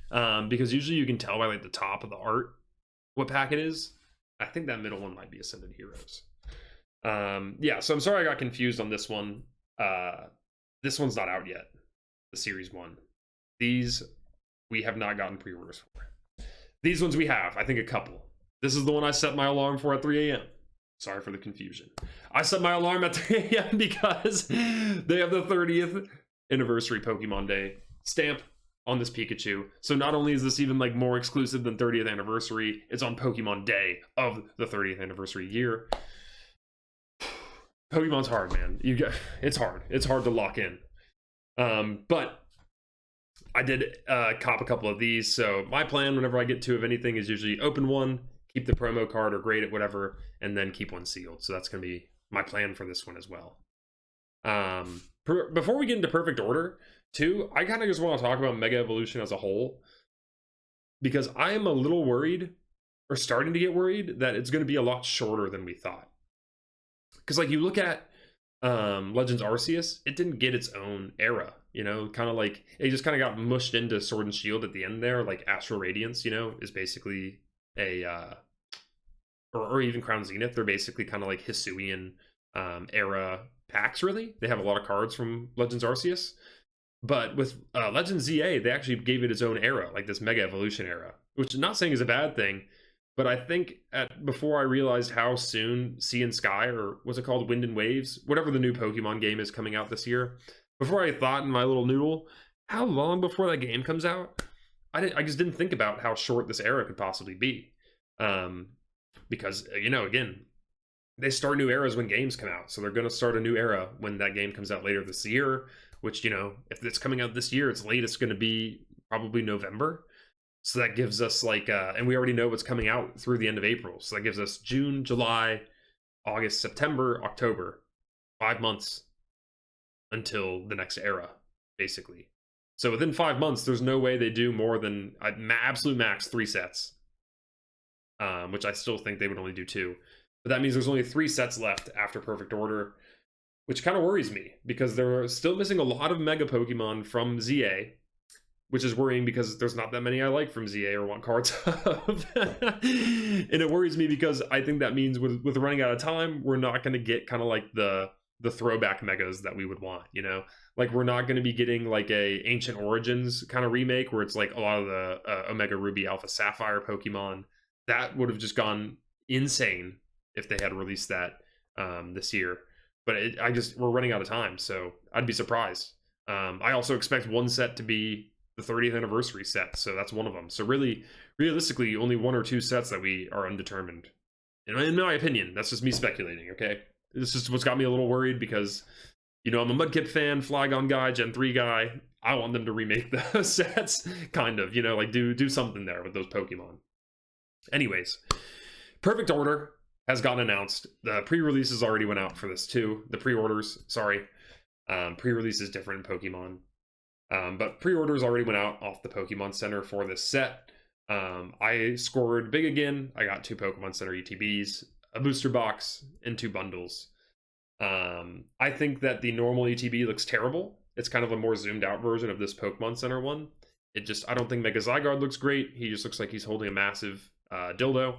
Because usually you can tell by like the top of the art what pack it is. I think that middle one might be Ascended Heroes. Yeah, so I'm sorry I got confused on this one. This one's not out yet. The Series 1. These we have not gotten pre-orders for. These ones we have, I think a couple. This is the one I set my alarm for at 3 a.m. Sorry for the confusion. I set my alarm at 3 a.m. because they have the 30th anniversary Pokemon Day stamp on this Pikachu. So not only is this even like more exclusive than 30th anniversary, it's on Pokemon Day of the 30th anniversary year. Pokemon's hard, man. It's hard. It's hard to lock in. But I did cop a couple of these. So my plan whenever I get two of anything is usually open one, keep the promo card or grade it, whatever, and then keep one sealed. So that's going to be my plan for this one as well. Before we get into perfect order, too, I kind of just want to talk about Mega Evolution as a whole, because I am a little worried, or starting to get worried, that it's going to be a lot shorter than we thought. Because like you look at Legends Arceus, it didn't get its own era, you know, kind of like it just kind of got mushed into Sword and Shield at the end there. Like Astral Radiance, you know, is basically a or even Crown Zenith. They're basically kind of like Hisuian era packs, really. They have a lot of cards from Legends Arceus. But with Legends ZA, they actually gave it its own era, like this Mega Evolution era, which I'm not saying is a bad thing. But I think before I realized how soon Sea and Sky, or what's it called, Wind and Waves, whatever the new Pokemon game is coming out this year, before I thought in my little noodle, how long before that game comes out? I just didn't think about how short this era could possibly be. Because, you know, again, they start new eras when games come out. So they're going to start a new era when that game comes out later this year, which, you know, if it's coming out this year, its latest going to be probably November. So that gives us like, and we already know what's coming out through the end of April. So that gives us June, July, August, September, October, 5 months until the next era, basically. So within 5 months, there's no way they do more than absolute max 3 sets, which I still think they would only do 2. But that means there's only 3 sets left after Perfect Order, which kind of worries me because they're still missing a lot of Mega Pokemon from ZA, which is worrying because there's not that many I like from ZA or want cards of. And it worries me because I think that means with running out of time, we're not going to get kind of like the throwback megas that we would want, you know? Like we're not going to be getting like a Ancient Origins kind of remake where it's like a lot of the Omega Ruby Alpha Sapphire Pokemon. That would have just gone insane if they had released that this year. But we're running out of time, so I'd be surprised. I also expect one set to be the 30th anniversary set, so that's one of them. So really, realistically, only 1 or 2 sets that we are undetermined. In my opinion, that's just me speculating, okay? This is what's got me a little worried because, you know, I'm a Mudkip fan, Flygon guy, Gen 3 guy. I want them to remake the sets, kind of, you know, like do something there with those Pokemon. Anyways, Perfect Order has gotten announced. The pre-releases already went out for this too. The pre-orders, sorry. Pre-release is different in Pokemon. But pre-orders already went out off the Pokemon Center for this set. I scored big again. I got 2 Pokemon Center ETBs, a booster box, and 2 bundles. I think that the normal ETB looks terrible. It's kind of a more zoomed out version of this Pokemon Center one. I don't think Mega Zygarde looks great. He just looks like he's holding a massive dildo.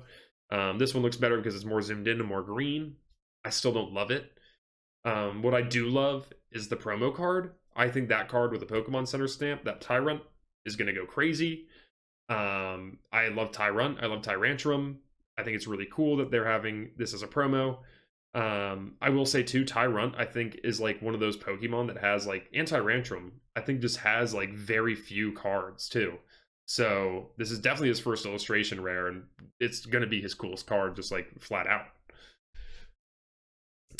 This one looks better because it's more zoomed in and more green. I still don't love it. What I do love is the promo card. I think that card with a Pokemon Center stamp, that Tyrant, is going to go crazy. I love Tyrant. I love Tyrantrum. I think it's really cool that they're having this as a promo. I will say, too, Tyrant, I think, is like one of those Pokemon that has, like, and Tyrantrum, I think just has, like, very few cards, too. So this is definitely his first illustration rare, and it's going to be his coolest card, just, like, flat out.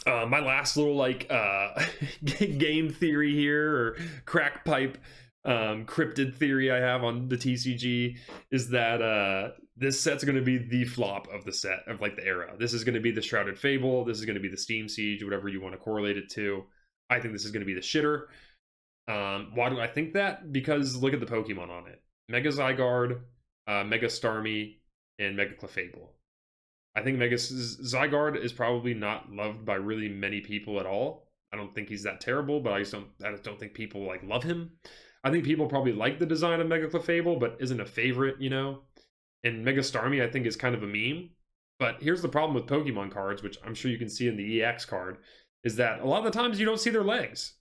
My last little like game theory here, or crack pipe cryptid theory I have on the TCG is that this set's going to be the flop of the set, of like the era. This is going to be the Shrouded Fable. This is going to be the Steam Siege, whatever you want to correlate it to. I think this is going to be the shitter. Why do I think that? Because look at the Pokemon on it. Mega Zygarde, Mega Starmie, and Mega Clefable. I think Mega Zygarde is probably not loved by really many people at all. I don't think he's that terrible, but I just don't think people like love him. I think people probably like the design of Mega Clefable, but isn't a favorite, you know? And Mega Starmie, I think, is kind of a meme. But here's the problem with Pokemon cards, which I'm sure you can see in the EX card, is that a lot of the times you don't see their legs.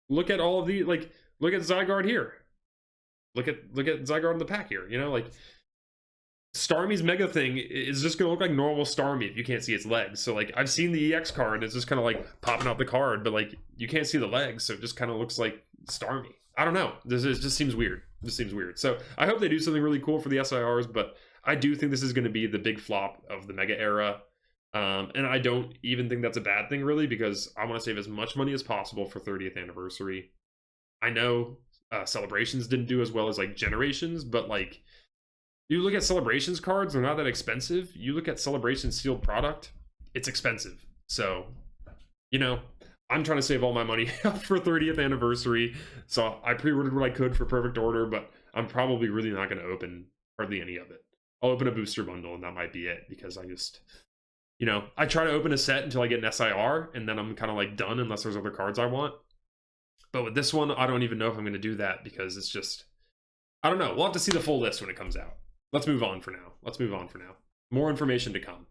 Look at all of the, like, look at Zygarde here. Look at Zygarde in the pack here, you know? Like, Starmie's Mega thing is just going to look like normal Starmie if you can't see its legs. So, like, I've seen the EX card, and it's just kind of, like, popping out the card, but, like, you can't see the legs, so it just kind of looks like Starmie. I don't know. This just seems weird. Just seems weird. So I hope they do something really cool for the SIRs, but I do think this is going to be the big flop of the Mega era. And I don't even think that's a bad thing, really, because I want to save as much money as possible for 30th anniversary. I know Celebrations didn't do as well as like Generations, but like you look at Celebrations cards, they're not that expensive. You look at Celebrations sealed product, it's expensive. So, you know, I'm trying to save all my money for 30th anniversary. So I pre-ordered what I could for Perfect Order, but I'm probably really not going to open hardly any of it. I'll open a booster bundle and that might be it, because I just, you know, I try to open a set until I get an SIR, and then I'm kind of like done unless there's other cards I want. But with this one, I don't even know if I'm going to do that, because it's just, I don't know. We'll have to see the full list when it comes out. Let's move on for now. More information to come.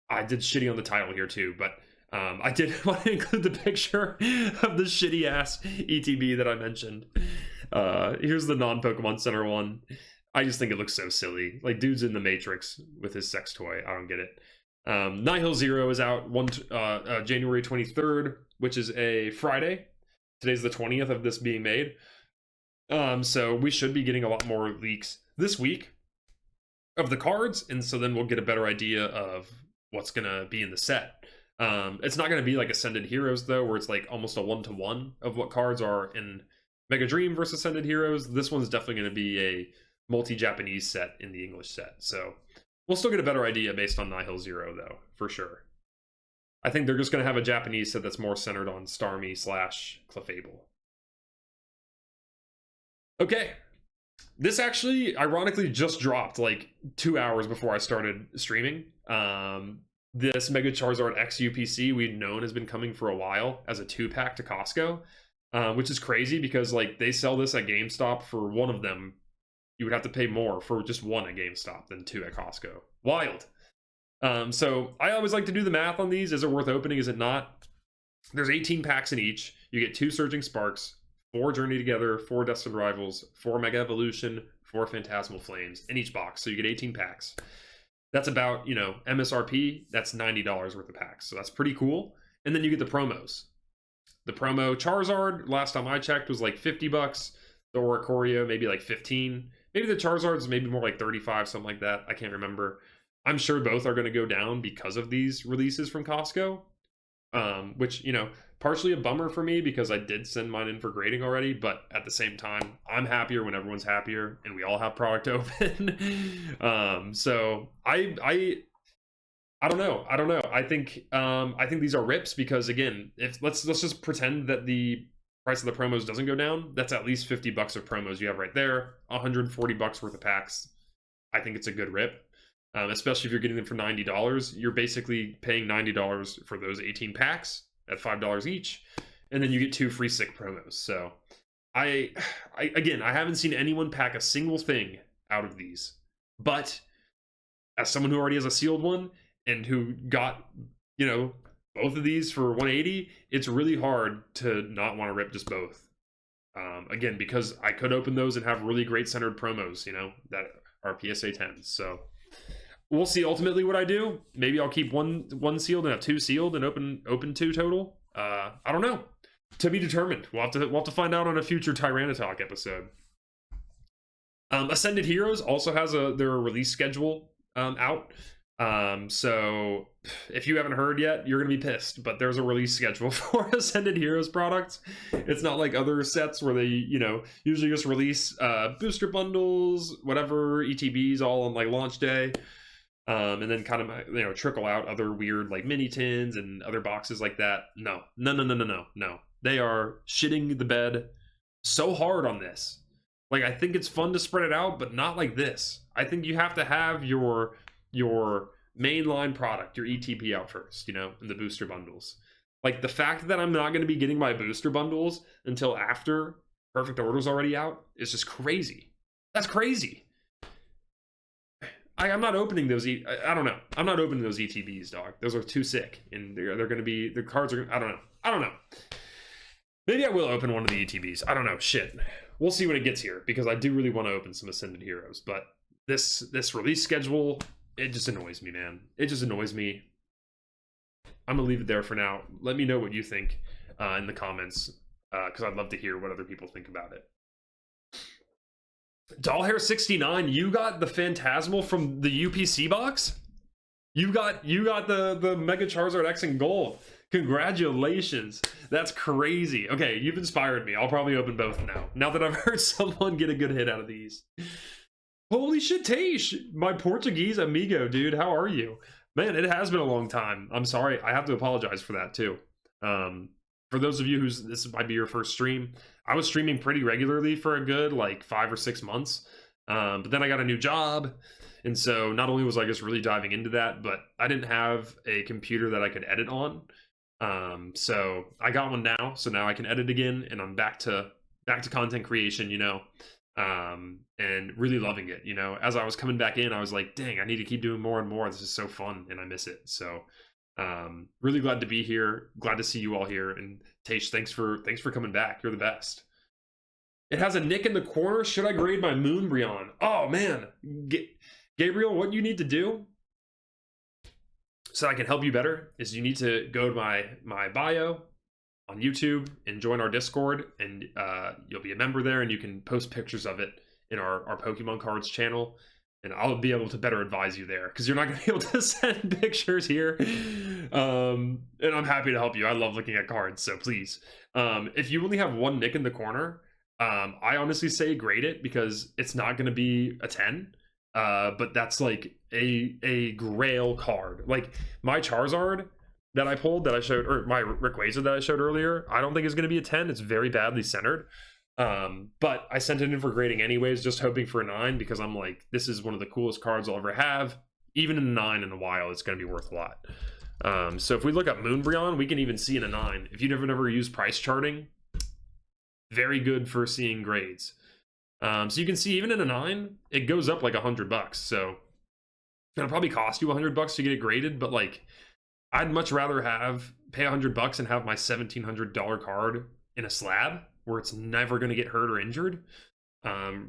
I did shitty on the title here too, but I did want to include the picture of the shitty ass ETB that I mentioned. Here's the non-Pokemon Center one. I just think it looks so silly. Like, dude's in the Matrix with his sex toy. I don't get it. Nihil Zero is out January 23rd, which is a Friday. Today's the 20th of this being made. So we should be getting a lot more leaks this week of the cards, and so then we'll get a better idea of what's gonna be in the set. It's not gonna be like Ascended Heroes though, where it's like almost a 1-to-1 of what cards are in Mega Dream versus Ascended Heroes. This one's definitely gonna be a multi-Japanese set in the English set, so we'll still get a better idea based on Nihil Zero though, for sure. I think they're just gonna have a Japanese set that's more centered on Starmie / Clefable. Okay, this actually ironically just dropped like 2 hours before I started streaming. This Mega Charizard X UPC we've known has been coming for a while as a 2-pack to Costco, which is crazy because like they sell this at GameStop. For one of them you would have to pay more for just one at GameStop than 2 at Costco. Wild. So I always like to do the math on these. Is it worth opening? Is it not? There's 18 packs in each. You get 2 Surging Sparks, 4 Journey Together, 4 Destined Rivals, 4 Mega Evolution, 4 Phantasmal Flames in each box. So you get 18 packs. That's about, you know, MSRP, that's $90 worth of packs. So that's pretty cool. And then you get the promos. The promo Charizard, last time I checked, was like $50. The Oricorio, maybe like 15. Maybe the Charizard's maybe more like 35, something like that. I can't remember. I'm sure both are going to go down because of these releases from Costco. Which, you know, partially a bummer for me because I did send mine in for grading already, but at the same time, I'm happier when everyone's happier and we all have product to open. So I don't know. I think these are rips because again, if let's just pretend that the price of the promos doesn't go down, that's at least $50 of promos you have right there, $140 worth of packs. I think it's a good rip. Especially if you're getting them for $90, you're basically paying $90 for those 18 packs at $5 each, and then you get 2 free sick promos. So I haven't seen anyone pack a single thing out of these, but as someone who already has a sealed one and who got, you know, both of these for 180, it's really hard to not want to rip just both. Again, because I could open those and have really great centered promos, you know, that are PSA 10s. So we'll see ultimately what I do. Maybe I'll keep one sealed and have 2 sealed and open 2 total. I don't know. To be determined. We'll have to find out on a future TyraniTalk episode. Ascended Heroes also has their release schedule out. So if you haven't heard yet, you're gonna be pissed, but there's a release schedule for Ascended Heroes products. It's not like other sets where they, you know, usually just release booster bundles, whatever, ETBs all on like launch day. And then kind of, you know, trickle out other weird like mini tins and other boxes like that. No. They are shitting the bed so hard on this. Like, I think it's fun to spread it out, but not like this. I think you have to have your mainline product, your ETP out first, you know, in the booster bundles. Like, the fact that I'm not going to be getting my booster bundles until after Perfect Order's already out is just crazy. That's crazy. I'm not opening those. I don't know. I'm not opening those ETBs, dog. Those are too sick, and they're going to be, the cards are. I don't know. Maybe I will open one of the ETBs. I don't know. Shit. We'll see when it gets here because I do really want to open some Ascended Heroes, but this release schedule, it just annoys me, man. It just annoys me. I'm gonna leave it there for now. Let me know what you think in the comments because I'd love to hear what other people think about it. Dollhair69, you got the Phantasmal from the UPC box? You got the Mega Charizard X in gold. Congratulations. That's crazy. Okay, you've inspired me. I'll probably open both now that I've heard someone get a good hit out of these. Holy shit, Taish, my Portuguese amigo, dude. How are you? Man, it has been a long time. I'm sorry. I have to apologize for that too. For those of you who's this might be your first stream, I was streaming pretty regularly for a good like 5 or 6 months. But then I got a new job. And so not only was I just really diving into that, but I didn't have a computer that I could edit on. So I got one now. So now I can edit again, and I'm back to content creation, you know, and really loving it. You know, as I was coming back in, I was like, dang, I need to keep doing more and more. This is so fun, and I miss it. So really glad to be here. Glad to see you all here. And Taish, thanks for coming back. You're the best. It has a nick in the corner. Should I grade my Moonbreon? Oh man, Gabriel, what you need to do so I can help you better is you need to go to my bio on YouTube and join our Discord, and you'll be a member there, and you can post pictures of it in our Pokemon cards channel, and I'll be able to better advise you there, because you're not going to be able to send pictures here. And I'm happy to help you. I love looking at cards, so please. If you only have one nick in the corner, I honestly say grade it, because it's not going to be a 10. But that's like a grail card. Like my Charizard that I pulled, that I showed, or my Rayquaza that I showed earlier, I don't think is going to be a 10. It's very badly centered. But I sent it in for grading anyways, just hoping for a 9, because I'm like, this is one of the coolest cards I'll ever have. Even in a 9 in a while, it's going to be worth a lot. So if we look up Moonbreon, we can even see in a 9. If you never used price charting, very good for seeing grades. So you can see even in a 9, it goes up like $100. So it'll probably cost you $100 to get it graded, but like I'd much rather pay $100 and have my $1,700 card in a slab where it's never going to get hurt or injured,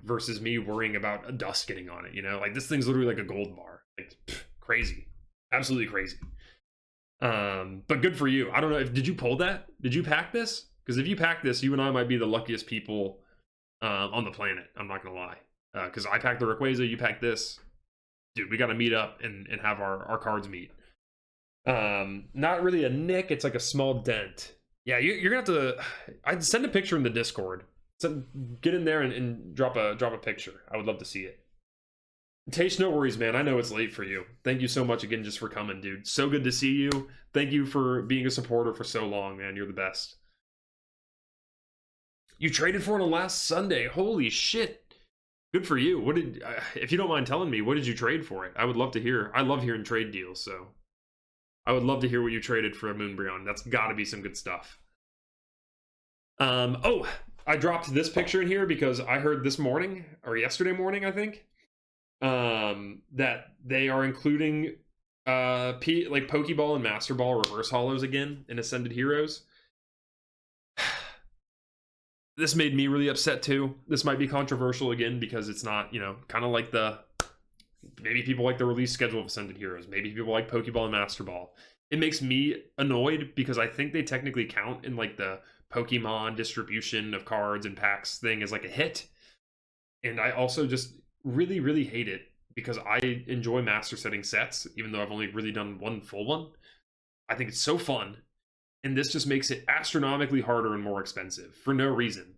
versus me worrying about a dust getting on it. You know, like this thing's literally like a gold bar, like crazy, absolutely crazy. But good for you. I don't know did you pull that? Did you pack this? Because if you pack this, you and I might be the luckiest people on the planet. I'm not gonna lie, because I packed the Rayquaza, you packed this, dude. We got to meet up and have our cards meet. Not really a nick, it's like a small dent. Yeah, you're gonna have to. I'd send a picture in the Discord. Get in there and drop a picture. I would love to see it. Taish, no worries, man. I know it's late for you. Thank you so much again just for coming, dude. So good to see you. Thank you for being a supporter for so long, man. You're the best. You traded for it on last Sunday. Holy shit. Good for you. What did, if you don't mind telling me, what did you trade for it? I would love to hear. I love hearing trade deals, so I would love to hear what you traded for a Moonbreon. That's got to be some good stuff. Oh, I dropped this picture in here because I heard this morning, or yesterday morning, I think, that they are including like Pokeball and Master Ball reverse holos again in Ascended Heroes. This made me really upset too. This might be controversial again because it's not, you know, kind of like maybe people like the release schedule of Ascended Heroes. Maybe people like Pokeball and Master Ball. It makes me annoyed because I think they technically count in like the Pokemon distribution of cards and packs thing as like a hit. And I also just really, really hate it because I enjoy master setting sets, even though I've only really done one full one. I think it's so fun. And this just makes it astronomically harder and more expensive for no reason.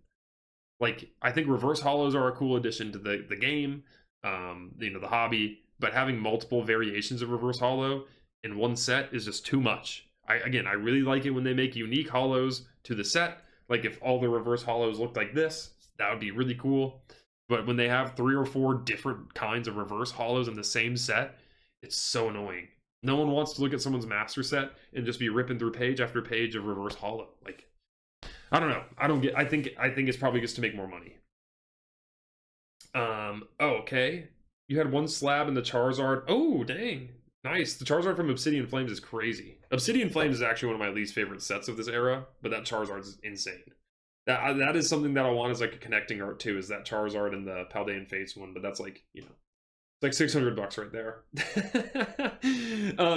Like, I think reverse holos are a cool addition to the game, you know, the hobby, but having multiple variations of reverse holo in one set is just too much. I really like it when they make unique holos to the set. Like, if all the reverse holos looked like this, that would be really cool. But when they have 3 or 4 different kinds of reverse holos in the same set, it's so annoying. No one wants to look at someone's master set and just be ripping through page after page of reverse holo. Like, I don't know. I think it's probably just to make more money. Oh, okay. You had one slab in the Charizard. Oh, dang. Nice. The Charizard from Obsidian Flames is crazy. Obsidian Flames is actually one of my least favorite sets of this era, but that Charizard is insane. That is something that I want as like a connecting art too, is that Charizard and the Paldean Fates one, but that's like, you know, it's like $600 right there.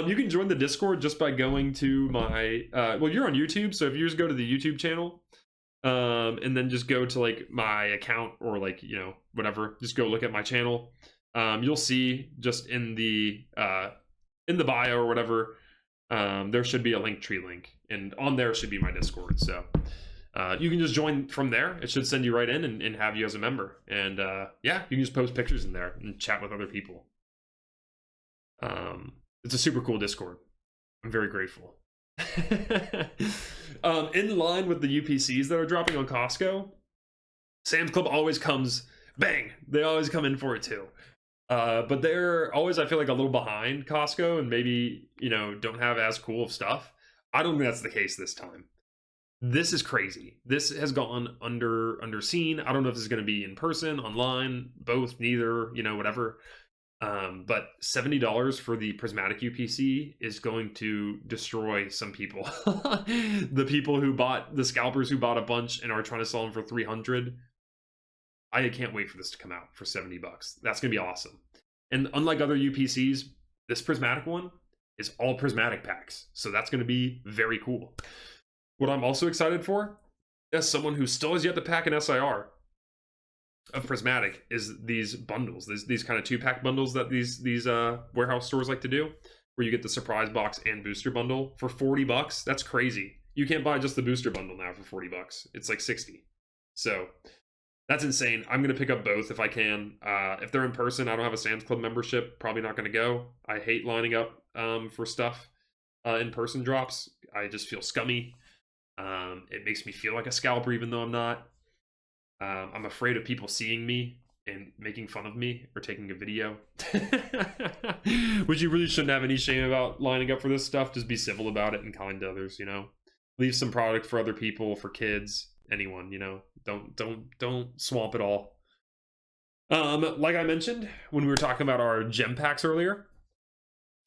You can join the Discord just by going to my well, you're on YouTube, so if you just go to the YouTube channel, and then just go to like my account or like, you know, whatever, just go look at my channel. You'll see just in the bio or whatever, there should be a Linktree link, and on there should be my Discord. So you can just join from there. It should send you right in and have you as a member. And yeah, you can just post pictures in there and chat with other people. It's a super cool Discord. I'm very grateful. In line with the UPCs that are dropping on Costco, Sam's Club always comes bang. They always come in for it too. But they're always, I feel like, a little behind Costco and maybe, you know, don't have as cool of stuff. I don't think that's the case this time. This is crazy. This has gone underseen. I don't know if this is going to be in person, online, both, neither, you know, whatever. But $70 for the prismatic UPC is going to destroy some people. The people who bought, the scalpers who bought a bunch and are trying to sell them for 300. I can't wait for this to come out for 70 bucks. That's going to be awesome. And unlike other UPCs, this prismatic one is all prismatic packs. So that's going to be very cool. What I'm also excited for, as someone who still has yet to pack an SIR of prismatic, is these bundles, these kind of 2-pack bundles that these warehouse stores like to do, where you get the surprise box and booster bundle for 40 bucks. That's crazy. You can't buy just the booster bundle now for 40 bucks. It's like 60. So that's insane. I'm going to pick up both if I can. If they're in person, I don't have a Sam's Club membership. Probably not going to go. I hate lining up for stuff in person drops. I just feel scummy. It makes me feel like a scalper even though I'm not. I'm afraid of people seeing me and making fun of me or taking a video. Which you really shouldn't have any shame about lining up for this stuff. Just be civil about it and kind to others, you know. Leave some product for other people, for kids, anyone, you know. Don't swamp it all. Like I mentioned when we were talking about our gem packs earlier,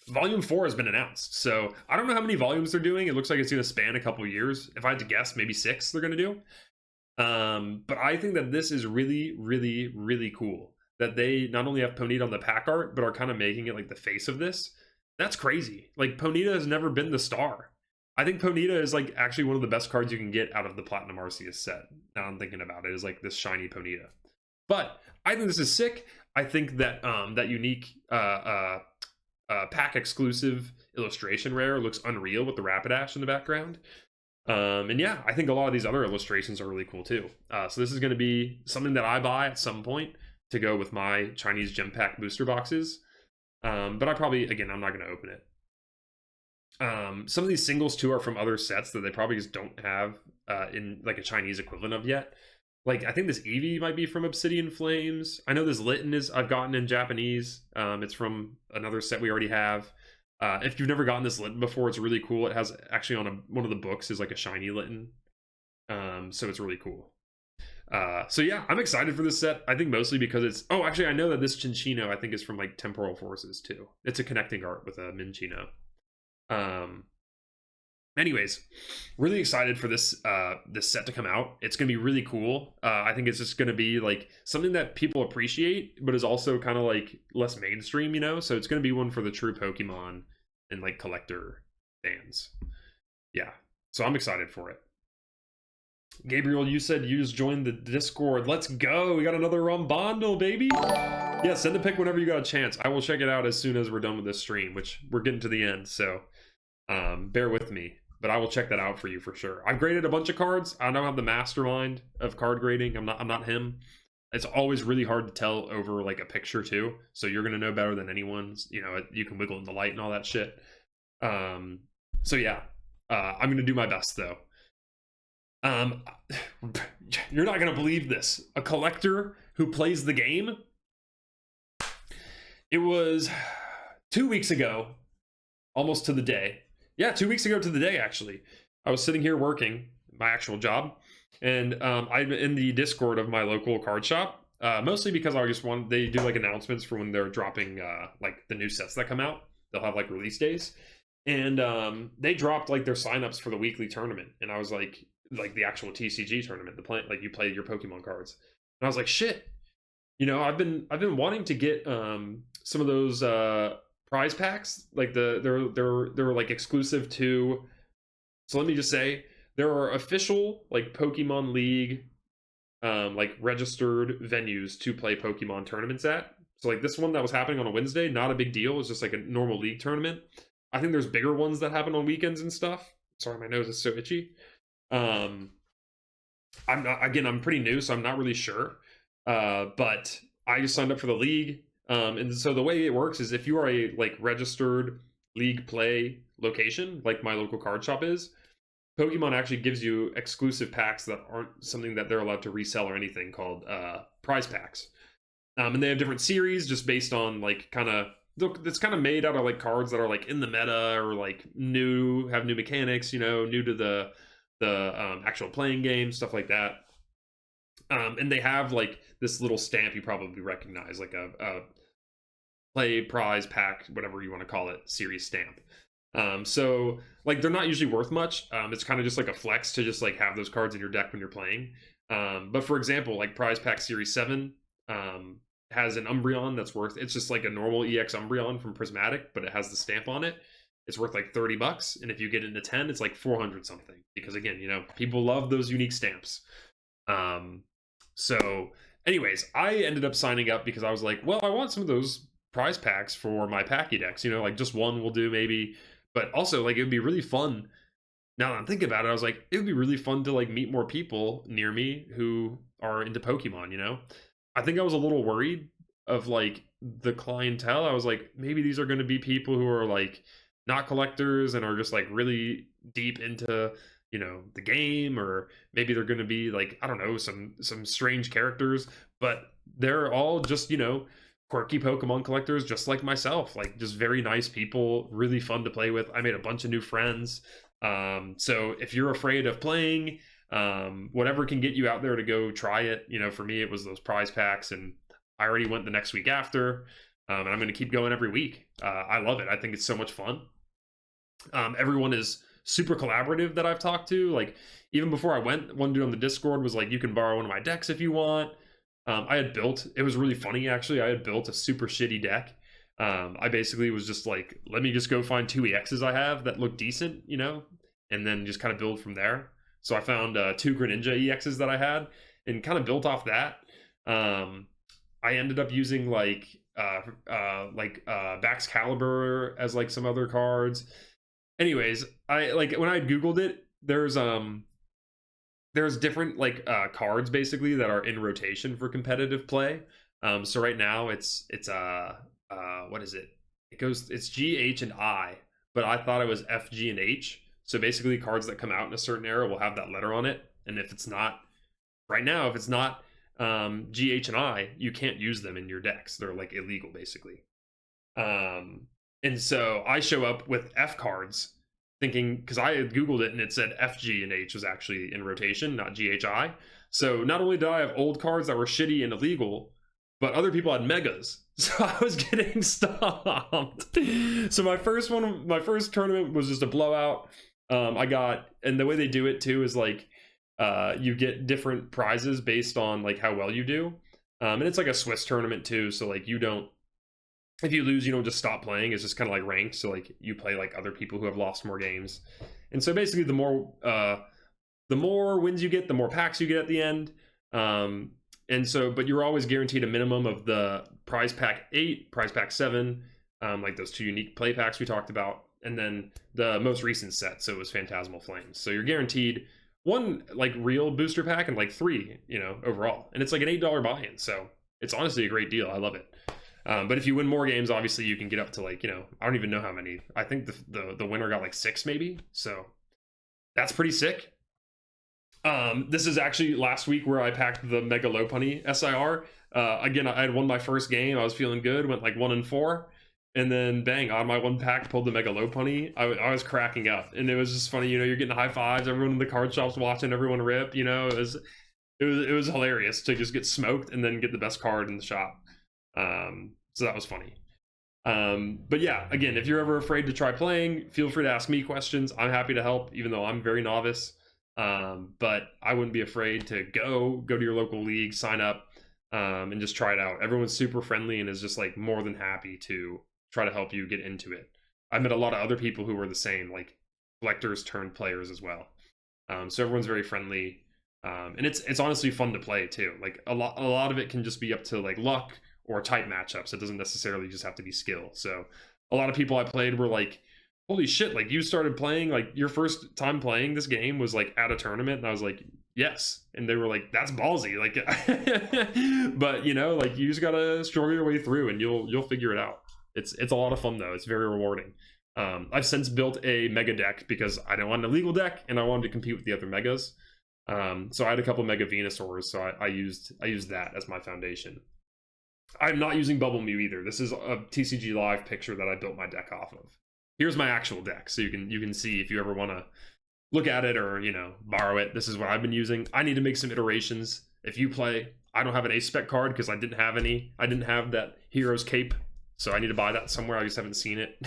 Volume 4 has been announced. So I don't know how many volumes they're doing. It looks like it's going to span a couple years. If I had to guess, maybe 6 they're going to do. But I think that this is really, really, really cool. That they not only have Ponyta on the pack art, but are kind of making it like the face of this. That's crazy. Like, Ponyta has never been the star. I think Ponyta is like actually one of the best cards you can get out of the Platinum Arceus set. Now I'm thinking about it, is like this shiny Ponyta. But I think this is sick. I think that that unique pack exclusive illustration rare looks unreal with the Rapidash in the background. And yeah, I think a lot of these other illustrations are really cool too. So this is going to be something that I buy at some point to go with my Chinese gem pack booster boxes. But I probably, again, I'm not going to open it. Some of these singles too are from other sets that they probably just don't have in like a Chinese equivalent of yet. Like, I think this Eevee might be from Obsidian Flames. I know this Litten is I've gotten in Japanese. It's from another set we already have. If you've never gotten this Litten before, it's really cool. It has actually on one of the books is like a shiny Litten. So it's really cool. So yeah, I'm excited for this set. I think mostly because it's... Oh, actually, I know that this Chinchino, I think, is from like Temporal Forces too. It's a connecting art with a Minchino. Anyways, really excited for this this set to come out. It's gonna be really cool. I think it's just gonna be like something that people appreciate, but is also kind of like less mainstream, you know. So it's gonna be one for the true Pokemon and like collector fans. Yeah, so I'm excited for it. Gabriel, you said you just joined the Discord. Let's go. We got another bundle, baby. Yeah, send a pic whenever you got a chance. I will check it out as soon as we're done with this stream, which we're getting to the end, so bear with me. But I will check that out for you for sure. I've graded a bunch of cards. I don't have the mastermind of card grading. I'm not him. It's always really hard to tell over like a picture too. So you're gonna know better than anyone. You know, you can wiggle in the light and all that shit. So yeah, I'm gonna do my best though. You're not gonna believe this. A collector who plays the game. It was 2 weeks ago, almost to the day. Yeah, 2 weeks ago to the day, actually. I was sitting here working my actual job, and I'm in the Discord of my local card shop, mostly because I just want, they do like announcements for when they're dropping like the new sets that come out. They'll have like release days, and they dropped like their signups for the weekly tournament, and I was like the actual TCG tournament, the play, like you play your Pokemon cards, and I was like, shit, you know, I've been wanting to get some of those prize packs, like they're like exclusive to, so let me just say, there are official like Pokemon League like registered venues to play Pokemon tournaments at. So like this one that was happening on a Wednesday, not a big deal. It's just like a normal league tournament. I think there's bigger ones that happen on weekends and stuff. Sorry, my nose is so itchy. Um, I'm not, again, I'm pretty new, so I'm not really sure. But I just signed up for the league. And so the way it works is if you are a like registered league play location, like my local card shop is, Pokemon actually gives you exclusive packs that aren't something that they're allowed to resell or anything, called prize packs. And they have different series just based on like kind of, it's kind of made out of like cards that are like in the meta or like new, have new mechanics, you know, new to the actual playing game, stuff like that. And they have like this little stamp you probably recognize, like a play prize pack, whatever you want to call it, series stamp. So like they're not usually worth much. It's kind of just like a flex to just like have those cards in your deck when you're playing. But for example, like prize pack series 7 has an Umbreon that's worth, it's just like a normal EX Umbreon from Prismatic, but it has the stamp on it. It's worth like $30, and if you get into 10, it's like 400 something, because again, you know, people love those unique stamps. So anyways, I ended up signing up because I was like, well, I want some of those prize packs for my Packy decks, you know, like just one will do maybe, but also like it would be really fun. Now that I'm thinking about it, I was like, it would be really fun to like meet more people near me who are into Pokemon, you know? I think I was a little worried of like the clientele. I was like, maybe these are going to be people who are like not collectors and are just like really deep into, you know, the game, or maybe they're going to be like, I don't know, some strange characters, but they're all just, you know, quirky Pokemon collectors just like myself, like just very nice people, really fun to play with. I made a bunch of new friends. So if you're afraid of playing, whatever can get you out there to go try it, you know, for me it was those prize packs, and I already went the next week after, and I'm going to keep going every week. I love it. I think it's so much fun. Everyone is super collaborative that I've talked to. Like even before I went, one dude on the Discord was like, you can borrow one of my decks if you want. I had built, it was really funny actually, I had built a super shitty deck. I basically was just like, let me just go find 2 EXs I have that look decent, you know, and then just kind of build from there. So I found 2 Greninja EXs that I had and kind of built off that. I ended up using like Bax Caliber as like some other cards. Anyways, I like when I googled it, there's different like cards basically that are in rotation for competitive play. So right now it's what is it? It's G, H, and I, but I thought it was F, G, and H. So basically cards that come out in a certain era will have that letter on it. And if it's not right now, if it's not G, H, and I, you can't use them in your decks. They're like illegal basically. And so I show up with F cards thinking, because I had Googled it and it said F, G, and H was actually in rotation, not G, H, I. So not only did I have old cards that were shitty and illegal, but other people had megas. So I was getting stomped. So my first tournament was just a blowout. And the way they do it too is like, you get different prizes based on like how well you do. And it's like a Swiss tournament too. So like if you lose, you don't just stop playing. It's just kind of like ranked. So like you play like other people who have lost more games. And so basically the more wins you get, the more packs you get at the end. And so, but you're always guaranteed a minimum of the prize pack 8, prize pack 7, like those 2 unique play packs we talked about. And then the most recent set. So it was Phantasmal Flames. So you're guaranteed 1 like real booster pack and like 3, you know, overall. And it's like an $8 buy-in. So it's honestly a great deal. I love it. But if you win more games, obviously you can get up to like, you know, I don't even know how many. I think the winner got like 6 maybe. So that's pretty sick. This is actually last week where I packed the Mega Lopunny SIR. Again, I had won my first game. I was feeling good, went like 1-4. And then bang, on my 1 pack, pulled the Mega Lopunny. I was cracking up. And it was just funny, you know, you're getting high fives, everyone in the card shop's watching everyone rip, you know, it was hilarious to just get smoked and then get the best card in the shop. So that was funny. But yeah, again, if you're ever afraid to try playing, feel free to ask me questions. I'm happy to help, even though I'm very novice. But I wouldn't be afraid to go to your local league, sign up, and just try it out. Everyone's super friendly and is just like more than happy to try to help you get into it. I met a lot of other people who were the same, like collectors turned players as well. So everyone's very friendly. And it's honestly fun to play too. Like a lot of it can just be up to like luck or tight matchups. It doesn't necessarily just have to be skill. So a lot of people I played were like, holy shit, like you started playing, like your first time playing this game was like at a tournament, and I was like, yes. And they were like, that's ballsy. Like but you know, like you just gotta struggle your way through and you'll figure it out. It's a lot of fun though. It's very rewarding. I've since built a mega deck because I don't want an illegal deck and I wanted to compete with the other megas. So I had a couple Mega Venusaurs, so I used that as my foundation. I'm not using Bubble Mew either. This is a TCG Live picture that I built my deck off of. Here's my actual deck, so you can see if you ever want to look at it or, you know, borrow it. This is what I've been using. I need to make some iterations. If you play, I don't have an Ace Spec card because I didn't have any. I didn't have that Hero's Cape, so I need to buy that somewhere. I just haven't seen it.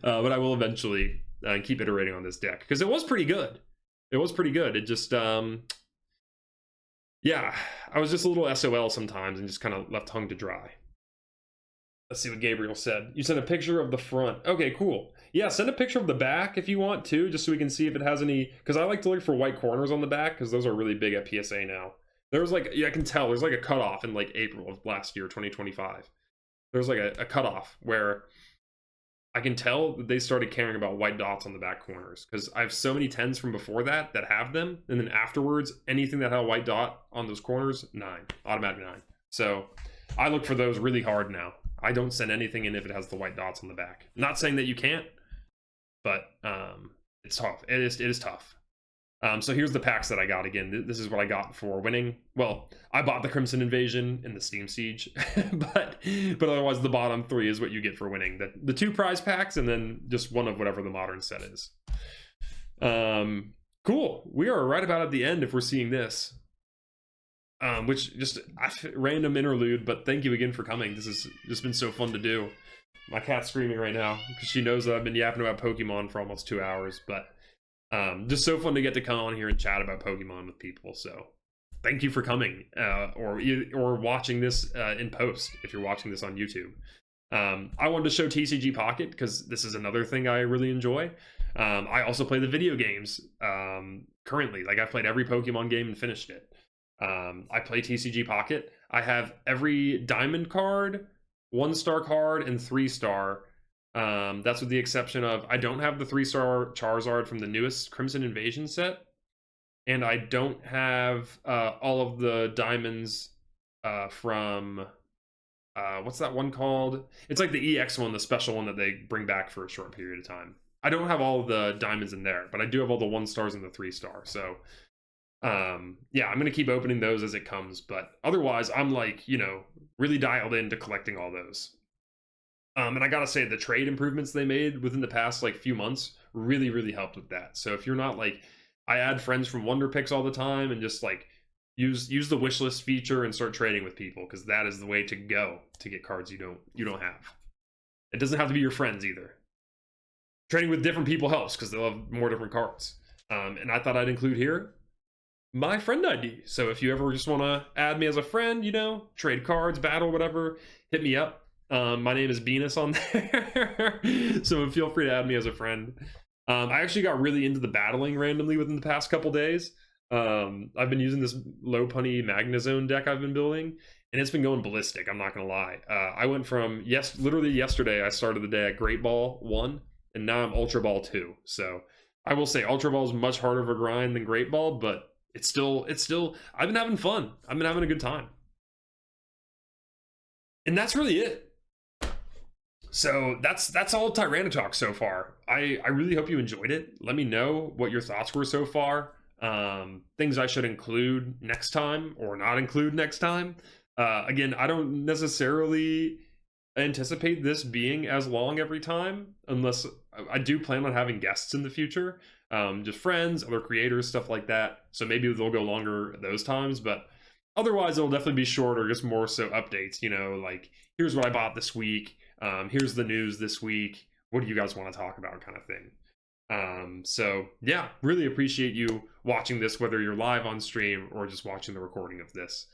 But I will eventually keep iterating on this deck because it was pretty good. It was pretty good. It just, yeah, I was just a little SOL sometimes and just kind of left hung to dry. Let's see what Gabriel said. You sent a picture of the front. Okay, cool. Yeah, send a picture of the back if you want to, just so we can see if it has any, because I like to look for white corners on the back, because those are really big at PSA now. There's like, yeah, I can tell, there's like a cutoff in like April of last year, 2025. There's like a cutoff where I can tell that they started caring about white dots on the back corners, because I have so many 10s from before that have them, and then afterwards, anything that had a white dot on those corners, 9, automatic 9. So I look for those really hard now. I don't send anything in if it has the white dots on the back. Not saying that you can't, but it's tough. It is tough. So here's the packs that I got. Again, this is what I got for winning. Well, I bought the Crimson Invasion and the Steam Siege, but otherwise the bottom 3 is what you get for winning. The 2 prize packs and then just one of whatever the modern set is. Cool. We are right about at the end if we're seeing this. Which just random interlude, but thank you again for coming. This has just been so fun to do. My cat's screaming right now because she knows that I've been yapping about Pokemon for almost 2 hours, but just so fun to get to come on here and chat about Pokemon with people. So thank you for coming, or watching this in post if you're watching this on YouTube. I wanted to show TCG Pocket because this is another thing I really enjoy. I also play the video games currently. Like I've played every Pokemon game and finished it. I play TCG Pocket. I have every Diamond card, 1-star card, and 3-star. That's with the exception of I don't have the 3-star Charizard from the newest Crimson Invasion set, and I don't have all of the diamonds from what's that one called? It's like the EX one, the special one that they bring back for a short period of time. I don't have all of the diamonds in there, but I do have all the 1-stars and the 3-star. So yeah, I'm gonna keep opening those as it comes, but otherwise I'm like, you know, really dialed into collecting all those. And I gotta say the trade improvements they made within the past like few months really helped with that. So if you're not like, I add friends from Wonder Picks all the time and just like use the wish list feature and start trading with people, because that is the way to go to get cards you don't have. It doesn't have to be your friends either. Trading with different people helps because they'll have more different cards. And I thought I'd include here my friend ID. So if you ever just want to add me as a friend, you know, trade cards, battle, whatever, hit me up. My name is Venus on there. So feel free to add me as a friend. I actually got really into the battling randomly within the past couple days. I've been using this low punny Magnezone deck I've been building, and it's been going ballistic, I'm not gonna lie. I went from literally yesterday I started the day at Great Ball 1, and now I'm Ultra Ball 2. So I will say Ultra Ball is much harder of a grind than Great Ball, but it's still I've been having fun. I've been having a good time. And that's really it. So that's all TyraniTalk so far. I really hope you enjoyed it. Let me know what your thoughts were so far. Things I should include next time or not include next time. Again, I don't necessarily anticipate this being as long every time, unless I do plan on having guests in the future. Just friends, other creators, stuff like that. So maybe they'll go longer at those times, but otherwise it'll definitely be shorter, just more so updates, you know, like here's what I bought this week. Here's the news this week. What do you guys want to talk about, kind of thing. So yeah, really appreciate you watching this, whether you're live on stream or just watching the recording of this.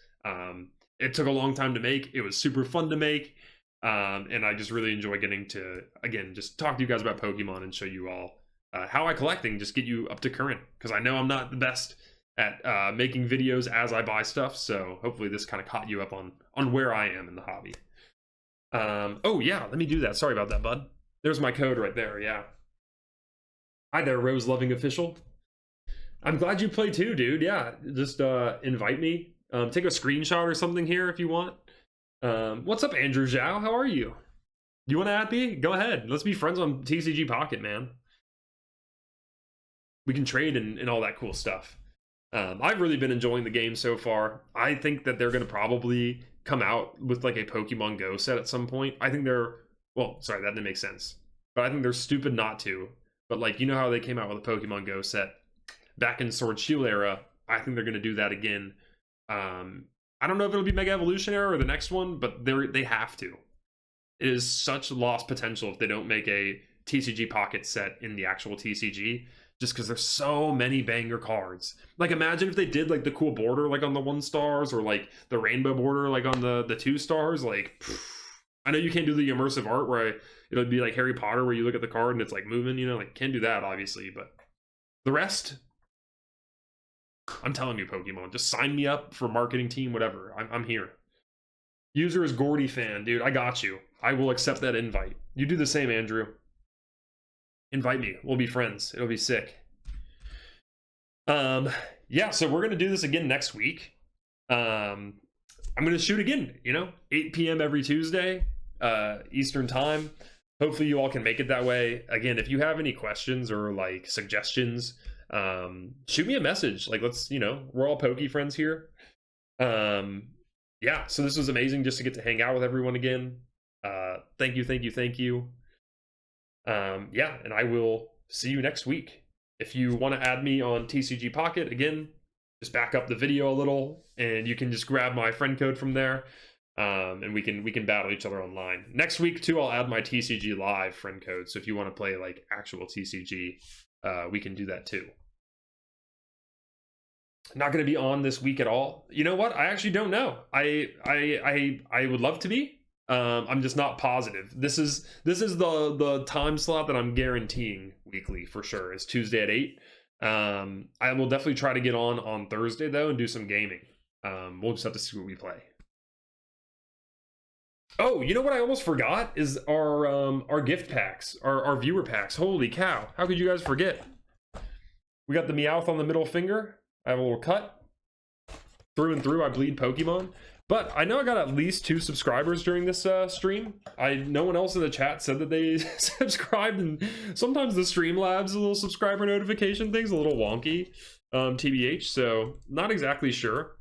It took a long time to make. It was super fun to make. And I just really enjoy getting to, again, just talk to you guys about Pokemon and show you all how I collecting, just get you up to current, because I know I'm not the best at making videos as I buy stuff, so hopefully this kind of caught you up on where I am in the hobby. Oh yeah, let me do that. Sorry about that, bud. There's my code right there. Yeah. Hi there, Rose Loving Official. I'm glad you play too, dude. Yeah, just invite me. Take a screenshot or something here if you want. What's up, Andrew Zhao? How are you? You want to add me? Go ahead. Let's be friends on TCG Pocket, man. We can trade and all that cool stuff. I've really been enjoying the game so far. I think that they're going to probably come out with like a Pokemon Go set at some point. I think they're, well, sorry, that didn't make sense. But I think they're stupid not to. But like, you know how they came out with a Pokemon Go set back in Sword Shield era? I think they're going to do that again. I don't know if it'll be Mega Evolution era or the next one, but they have to. It is such lost potential if they don't make a TCG Pocket set in the actual TCG, just because there's so many banger cards. Like, imagine if they did like the cool border like on the 1 stars, or like the rainbow border like on the 2 stars. Like, I know you can't do the immersive art where it'll be like Harry Potter where you look at the card and it's like moving, you know, like can't do that obviously, but the rest, I'm telling you, Pokemon, just sign me up for marketing team, whatever. I'm here. User is Gordy fan, dude. I got you. I will accept that invite. You do the same, Andrew. Invite me. We'll be friends. It'll be sick. Yeah, so we're gonna do this again next week. I'm gonna shoot again, you know, 8 p.m. every Tuesday, Eastern time. Hopefully you all can make it that way. Again, if you have any questions or like suggestions, shoot me a message. Like, let's, you know, we're all Poke friends here. Yeah, so this was amazing just to get to hang out with everyone again. Thank you. Yeah, and I will see you next week. If you want to add me on TCG Pocket, again, just back up the video a little, and you can just grab my friend code from there, and we can battle each other online. Next week, too, I'll add my TCG Live friend code, so if you want to play, like, actual TCG, we can do that, too. Not going to be on this week at all. You know what? I actually don't know. I would love to be. I'm just not positive. This is the time slot that I'm guaranteeing weekly for sure. Is Tuesday at 8. I will definitely try to get on Thursday though and do some gaming. We'll just have to see what we play. Oh, you know what I almost forgot is our gift packs, our viewer packs. Holy cow! How could you guys forget? We got the Meowth on the middle finger. I have a little cut. Through and through, I bleed Pokemon. But I know I got at least 2 subscribers during this stream. No one else in the chat said that they subscribed, and sometimes the Streamlabs little subscriber notification thing's a little wonky, TBH. So not exactly sure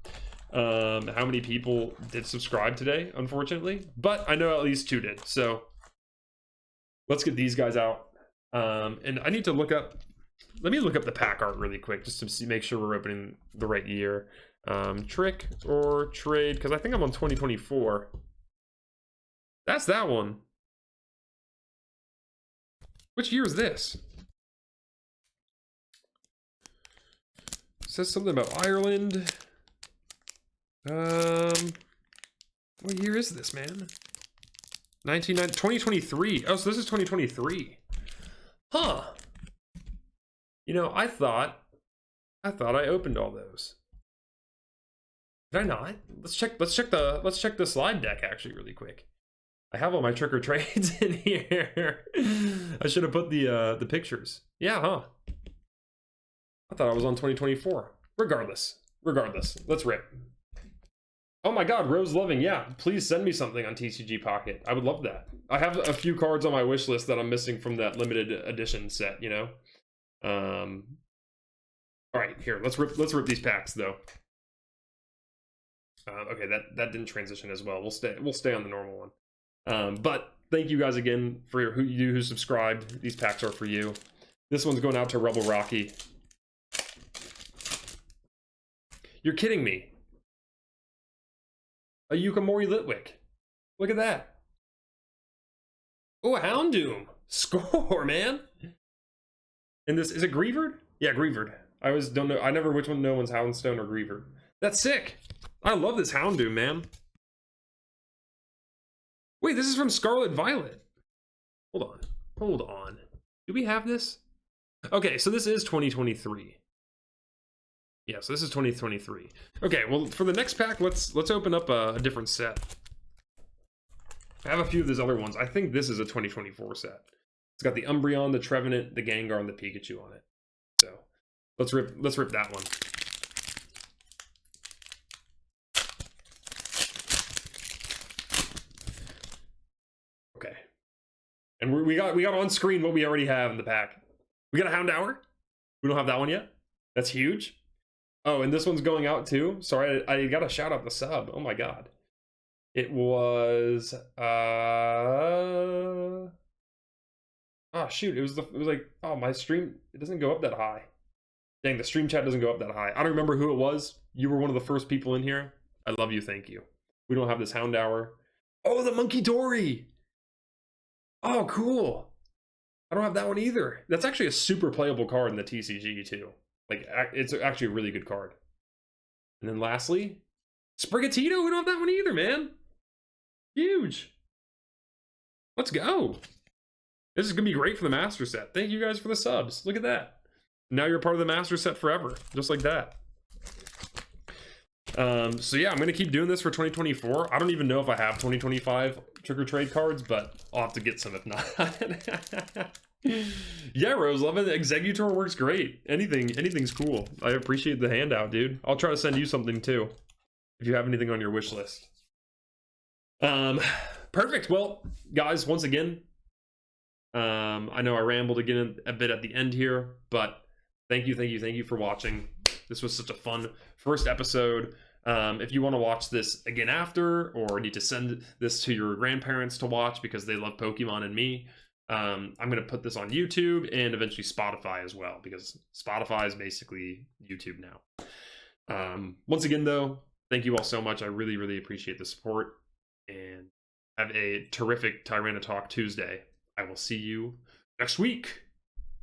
how many people did subscribe today, unfortunately. But I know at least 2 did. So let's get these guys out. And I need to look up. Let me look up the pack art really quick just to make sure we're opening the right year. Trick or trade, because I think I'm on 2024. That's that one. Which year is this? It says something about Ireland. What year is this, man? 2023. Oh, so this is 2023. Huh. You know, I thought I opened all those. Did I not? Let's check the slide deck actually really quick. I have all my trick or trades in here. I should have put the pictures. Yeah, huh? I thought I was on 2024. Regardless, let's rip. Oh my god, Rose Loving, yeah, please send me something on TCG Pocket. I would love that. I have a few cards on my wish list that I'm missing from that limited edition set, you know. All right, here, let's rip these packs though. Okay, that didn't transition as well. We'll stay on the normal one. But thank you guys again for who subscribed. These packs are for you. This one's going out to Rebel Rocky. You're kidding me. A Yukimori Litwick. Look at that. Oh, a Houndoom. Score, man. And this, is it Greavard? Yeah, Greavard. I always don't know. I never which one no one's Houndstone or Greavard. That's sick. I love this Houndoom, man. Wait, this is from Scarlet Violet. Hold on. Do we have this? Okay, so this is 2023. Yeah, so this is 2023. Okay, well, for the next pack, let's open up a different set. I have a few of these other ones. I think this is a 2024 set. It's got the Umbreon, the Trevenant, the Gengar, and the Pikachu on it. So let's rip that one. Okay. And we got on screen what we already have in the pack. We got a Houndour. We don't have that one yet. That's huge. Oh, and this one's going out too. Sorry, I got to shout out the sub. Oh my god. It was oh shoot, it was like, oh, my stream, it doesn't go up that high. Dang, the stream chat doesn't go up that high. I don't remember who it was. You were one of the first people in here. I love you, thank you. We don't have this Houndour. Oh, the Monkey Dory. Oh, cool. I don't have that one either. That's actually a super playable card in the TCG too. Like, it's actually a really good card. And then lastly, Sprigatito. We don't have that one either, man. Huge. Let's go. This is gonna be great for the master set. Thank you guys for the subs. Look at that. Now you're part of the master set forever, just like that. So yeah, I'm gonna keep doing this for 2024. I don't even know if I have 2025 trick or trade cards, but I'll have to get some if not. Yeah, Rose, loving the Executor works great. Anything's cool. I appreciate the handout, dude. I'll try to send you something too if you have anything on your wish list. Perfect. Well, guys, once again, I know I rambled again a bit at the end here, but thank you for watching. This was such a fun first episode. If you want to watch this again after, or need to send this to your grandparents to watch because they love Pokemon and me, I'm going to put this on YouTube and eventually Spotify as well, because Spotify is basically YouTube now. Once again, though, thank you all so much. I really appreciate the support, and have a terrific TyraniTalk Tuesday. I will see you next week.